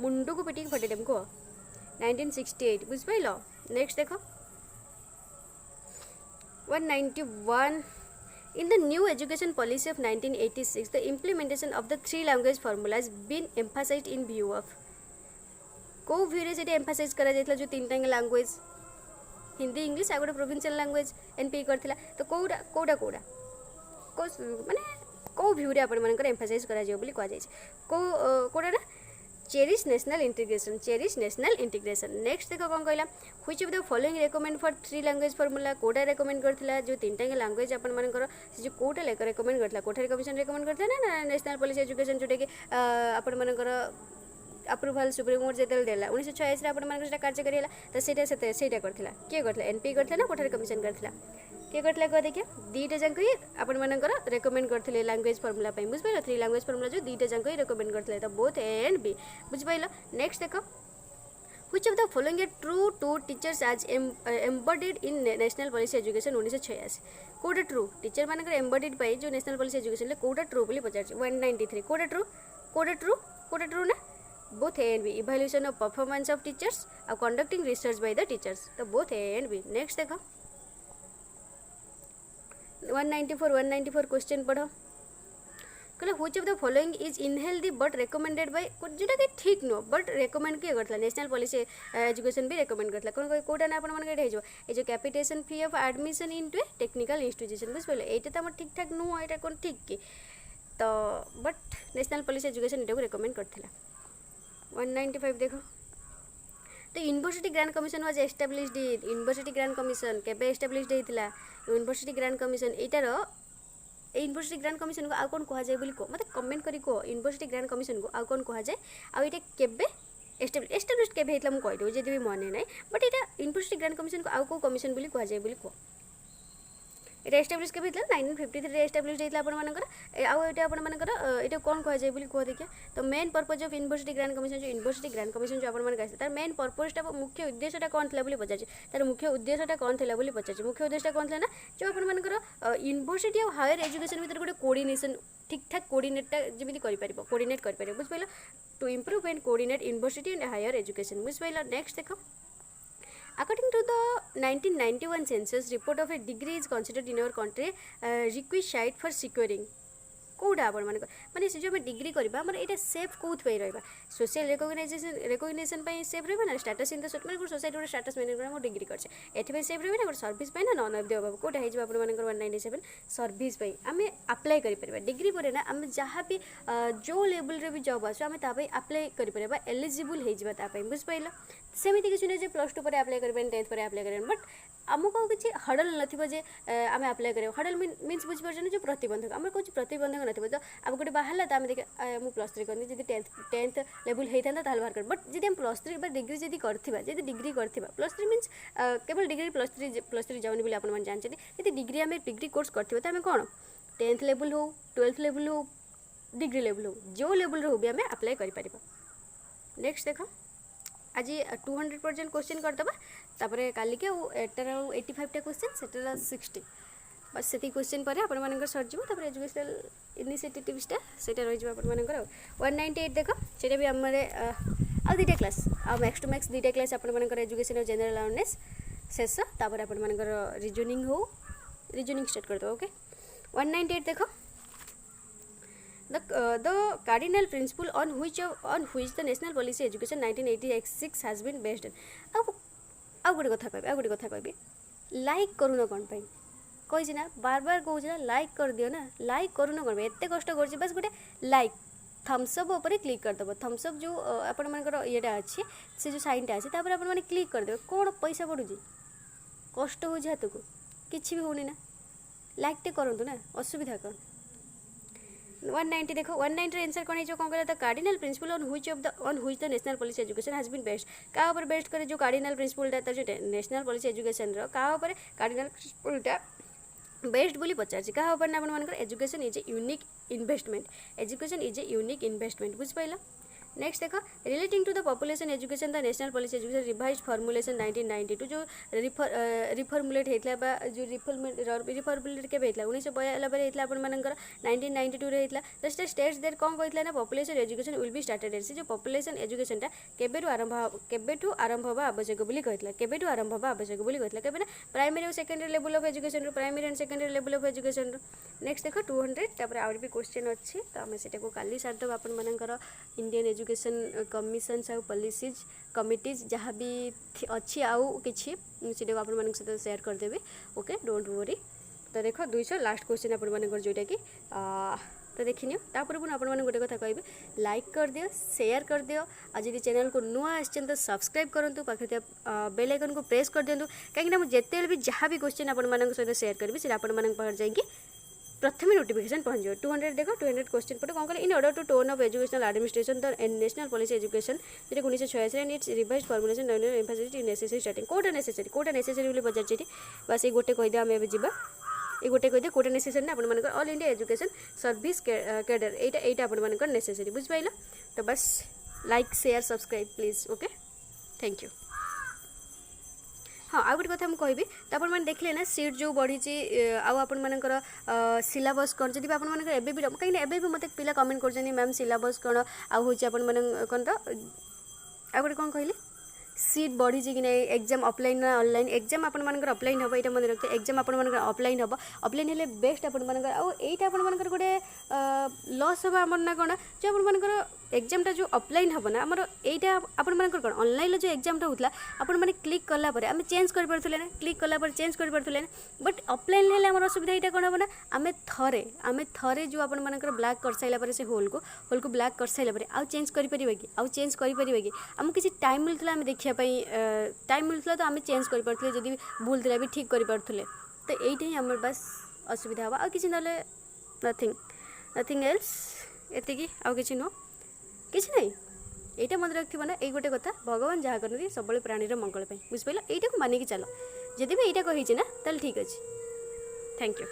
मुंडू को पिटी फटे देम को 1968 बुझ पाइलो नेक्स्ट देखो 191 in the new education policy of 1986 the implementation of the 3 language formula has been emphasized in view of को व्यू रे सेटा एम्फासाइज करा जायतला जो तीन टांग लैंग्वेज हिंदी इंग्लिश आ गोटे प्रोविंशियल लैंग्वेज एनपी करथिला तो कोडा को माने को व्यू रे अपन मानकर एम्फासाइज करा जाय बोली कहा जाय कोडा ना चेरिश नेशनल इंटीग्रेशन नेक्स्ट देखो कौन कहला which of the following recommend for 3 language formula कोडा रेकमेंड करथिला जो तीन टांग लैंग्वेज अपन मानकर जो कोटा लेकर रेकमेंड करथिला कोठारी कमिशन रेकमेंड करथिला ना नेशनल पॉलिसी एजुकेशन जोटे कि अपन मानकर अप्रूवल सुप्रीम कोर्ट जेतल देला 1986 रे अपन मानकर कार्यकारी होला तो सेटा करथिला किए करथिला एनपी करथिला ना कोठारी कमिशन करथिला किए करथिला कह देखिए दीटा जाक ही आपण मानकर रेकमेंड करथिले लैंग्वेज फार्मूला पई बुझिपाइल 3 लैंग्वेज फार्मूला जो दीटा जाक ही रेकमेंड करथिले तो बोथ ए एंड बी बुझिपाइल। नेक्स्ट देखो which of the following are true to teachers as embodied in national policy education 1986 कोटा ट्रू टीचर मानकर एम्बॉडीड पाई जो नेशनल पॉलिसी एजुकेशन ले कोटा ट्रू बोली पचार 193 कोटा ट्रू ना both A and B evaluation of performance of teachers और conducting research by the teachers तो both A and B। Next देखो 194 क्वेश्चन पढ़ो कहले which of the following is unhealthy but recommended by जोटा कि ठीक नो बट रेकमेंड किए करथला नेशनल पॉलिसी एजुकेशन भी रेकमेंड करथला कोन कोटा ना अपन मन के हेजो ए जो capitation fee of admission into a technical institution बुझ पले एटा त हम ठीक ठाक नो एटा कोन ठीक की तो बट नेशनल पॉलिसी एजुकेशन एटा को रेकमेंड करथला। 195 देखो तो university grant commission was established university grant commission केबे एस्टैब्लिश्ड हेतिला यूनिवर्सिटी ग्रांट कमिशन एटार यूनिवर्सिटी ग्रांट कमिशन को आउ कौन कह जाए मतलब कमेंट करी कह यूनिवर्सिटी ग्रांट कमिशन को आउ कौन कह जाए आउ ये केबे एस्टाब्लिश केबे हेतला मु कहि देबो जदि भी मन नै but Etah university grant commission को आउ को कमिशन बोली कह जाए बोली कह एटा एस्टाब्लिश केबे हेतला 1953 रे एस्टाब्लिश हेतला अपन मानकर आउ एटा अपन मानकर एटा कोन कह जाए बोली कह देखिए तो main purpose of university grant commission जो यूनिवर्सिटी ग्रांट कमिशन जो अपन मान कहै तार मेन पर्पसटा मुख्य उद्देश्यटा कोन थला बोली पचार तार मुख्य उद्देश्यटा कोन थला बोली पचार मुख्य उद्देश्यटा कोन थला ना जो अपन मानकर यूनिवर्सिटी और हायर एजुकेशन भीतर गोटे कोऑर्डिनेशन ठीक ठाक कोऑर्डिनेटटा जेमिति करि परिबो कोऑर्डिनेट करि परिबो बुझ पइलो to improve and coordinate university and higher education बुझ पइलो। नेक्स्ट देखो according to the 1991 census report of a degree is considered in our country requisite for securing कोड़ा आपण माने से जो हम डिग्री करबा हमर एटा सेफ कोथ पे रहबा सोशल रिकॉग्निशन पे सेफ रहबा ना स्टेटस इन द माने को सोसाइटी रो स्टेटस मेंटेन करबा डिग्री करछे एथे पे सेफ रहबा ना सर्विस पे ना नॉन ऑफ देबा कोटा हे जबा आपण मानकर 197 सर्विस पे हमें अप्लाई करि परबा डिग्री परे ना हम जहां भी जो लेवल रे भी जॉब आछो हमें ता पे अप्लाई करि परबा एलिजिबल हे जबा ता पे बुझ पाइलो सेमिति किछु नै जे +2 पर अप्लाई करबेन 10th पर अप्लाई करबेन बट आमको किसी हडल नथिबो जे आमे अप्लाई करे हडल मीन्स बुझ परछन जो प्रतिबंधक आम कुछ प्रतिबंधक नथिबो तो अब गोटे बाहरला तो आम देखे मु +3 करनी जदि 10th लेवल हेता ताल बाहर कर बट जदि हम +3 बा डिग्री जदि करथिबा जदि डिग्री करथिबा +3 मीन्स केवल डिग्री +3 जाउनी बोली आपण मन जानछथि जदि डिग्री आमे डिग्री कोर्स करथिबा त आमे कोन 10th लेवल हो 12th लेवल हो डिग्री लेवल हो जो लेवल रो भी आमे अप्लाई करि परिबा। नेक्स्ट देखो आज 200% क्वेश्चन करदबा तापरे काली के एटार 85 टा क्वेश्चन सेटार 60 बस सेती क्वेश्चन पर आपण मानकर सर जीवो तापरे एजुकेशनल इनिशिएटिव्स टा सेटा रहि जीवो आपण मानकर 198 देखो सेटा भी हमरे आ दीटा क्लास आ मैक्स टू मैक्स दीटा क्लास आपण मानकर एजुकेशन और जनरल अवेयरनेस शेष तापरे आपण मानकर रीजनिंग स्टार्ट कर दो ओके। 198 देखो the cardinal principle on which the national policy education 1986 has been based आ गोटे कथा कहबी लाइक करूना कौन पाई कही ना बार बार कहूँ ना लाइक कर दियो ना लाइक करूना कौन एत कष्ट कर बस गोटे लाइक थम्सअप उपर क्लिक करदेव थम्सअप जो आपण मानकर येटा अच्छी से जो साइनटा अच्छी तापर आपण माने क्लिक करदेव कौन पैसा पड़ुची कष्ट हो हाथ को किसी भी होनी ना लाइक टे करूँ ना असुविधा कौन 190 देखो 190 आंसर कौन है जो कौन कहला the cardinal principle on which the national policy education has been based का ऊपर बेस्ड करे जो कार्डिनल प्रिंसिपल ता जो नेशनल पॉलिसी एजुकेशन रो का ऊपर कार्डिनल प्रिंसिपल ता बेस्ट बोली पचार का ऊपर ना अपन मानकर education is a unique investment बुझ पाइला। नेक्स्ट देखो relating to the population education the national policy education revise formulation 1992 जो रिफॉर्मुलेट होता बा जो रिफॉर्मुलेट के होता 1992 होता अपन मानकर 1992 रे होता जस्ट स्टेट्स देयर कौन कहला ना population education will be started से जो पॉपुलेशन एजुकेशन टा केबेठू आरंभ होबा आवश्यक बोली कहला केबेठू आरंभ होबा आवश्यक बोली कहला केबे ना प्राइमरी और secondary level of education primary and secondary level of education. Next देखो 200 तापर और भी क्वेश्चन अच्छी तो आम से काली सारदेव अपन मानकर इंडियन एजुकेशन कमिशन आउ पॉलिसीज कमिटीज जहाँ भी अच्छी आउ किसी से अपन मान सहित शेयर करदेवी ओके डोंट वरी। तो देख 200 लास्ट क्वेश्चन अपन मानकर जोटा कि तो देखनी तापर अपन गोटे कथा कह लाइक कर दियो शेयर कर दियो और जब चैनल को नुआ आसन तो सब्सक्राइब करूँ पाखे बेल आइकन को प्रेस कर दिंतु कहीं मुझे भी जहाँ भी क्वेश्चन अपन सहित शेयर करी से अपन जाकि प्रथम नोटिफिकेशन पहुँच 200 देख 200 क्वेश्चन पढ़ो कौन करें in order to tone of educational administration the national policy education जो 1986 and its revise formulation emphasis necessary starting कोटा नेसेसरी बोली पचार बस ये गोटे कहीदे आम ए जा ये गोटे कहीदे कोटा नेसेसरी ना आप all India education service cadre यहाँ आप नेसेसरी बुझिपाल तो बस like share subscribe please okay thank you. हाँ आ गोटे कथा मुझे तो आप देखले ना सीट जो बढ़ी आपर सिलेबस कौन जब आप कहीं मत पिला कमेंट कर मैम सिलेबस कौन आउँ कौन तो आ गोटे कौन कहली सीट बढ़ी कि नहीं एग्जाम ऑफलाइन ना ऑनलाइन एग्जाम आप ऑफलाइन हम ये मन रखते एग्जाम आप ऑफलाइन हम ऑफलाइन हेल्ले बेस्ट आपटा आप गोटे लॉस हम आम ना कौन जो आप एग्जामटा जो ऑफलाइन हम ना आमर यहाँ आपण कौन ऑनलाइन जो एग्जामटा होता आपण मैंने क्लिक कलापर आम चेंज कर पारे ना क्लिक कलापर चेंज कर पारे ना बट ऑफलाइन हेल्ले आम असुविधा यहाँ कौन हम ना आम थे जो आपण ब्लैक कर सारापर से होल को ब्लैक कर सारापर आउ चेंज कर कि आउ चेंज कर कि आमको किसी टाइम मिलता आम देखापी टाइम मिलता तो आम चेंज कर पारे जदि भूल था भी ठीक कर पारे तो यही ही आम बस असुविधा हम आउ कि ना नथिंग एल्स एति आउ कि नुह किसी नहीं यहाँ मन रखा ना ये गोटे कथा भगवान जहाँ करती सब प्राणीर मंगल बुझिपाल यहाँ को मानिकी चल जदि भी यहाँ कही ना ताल ठीक अच्छे थैंक यू।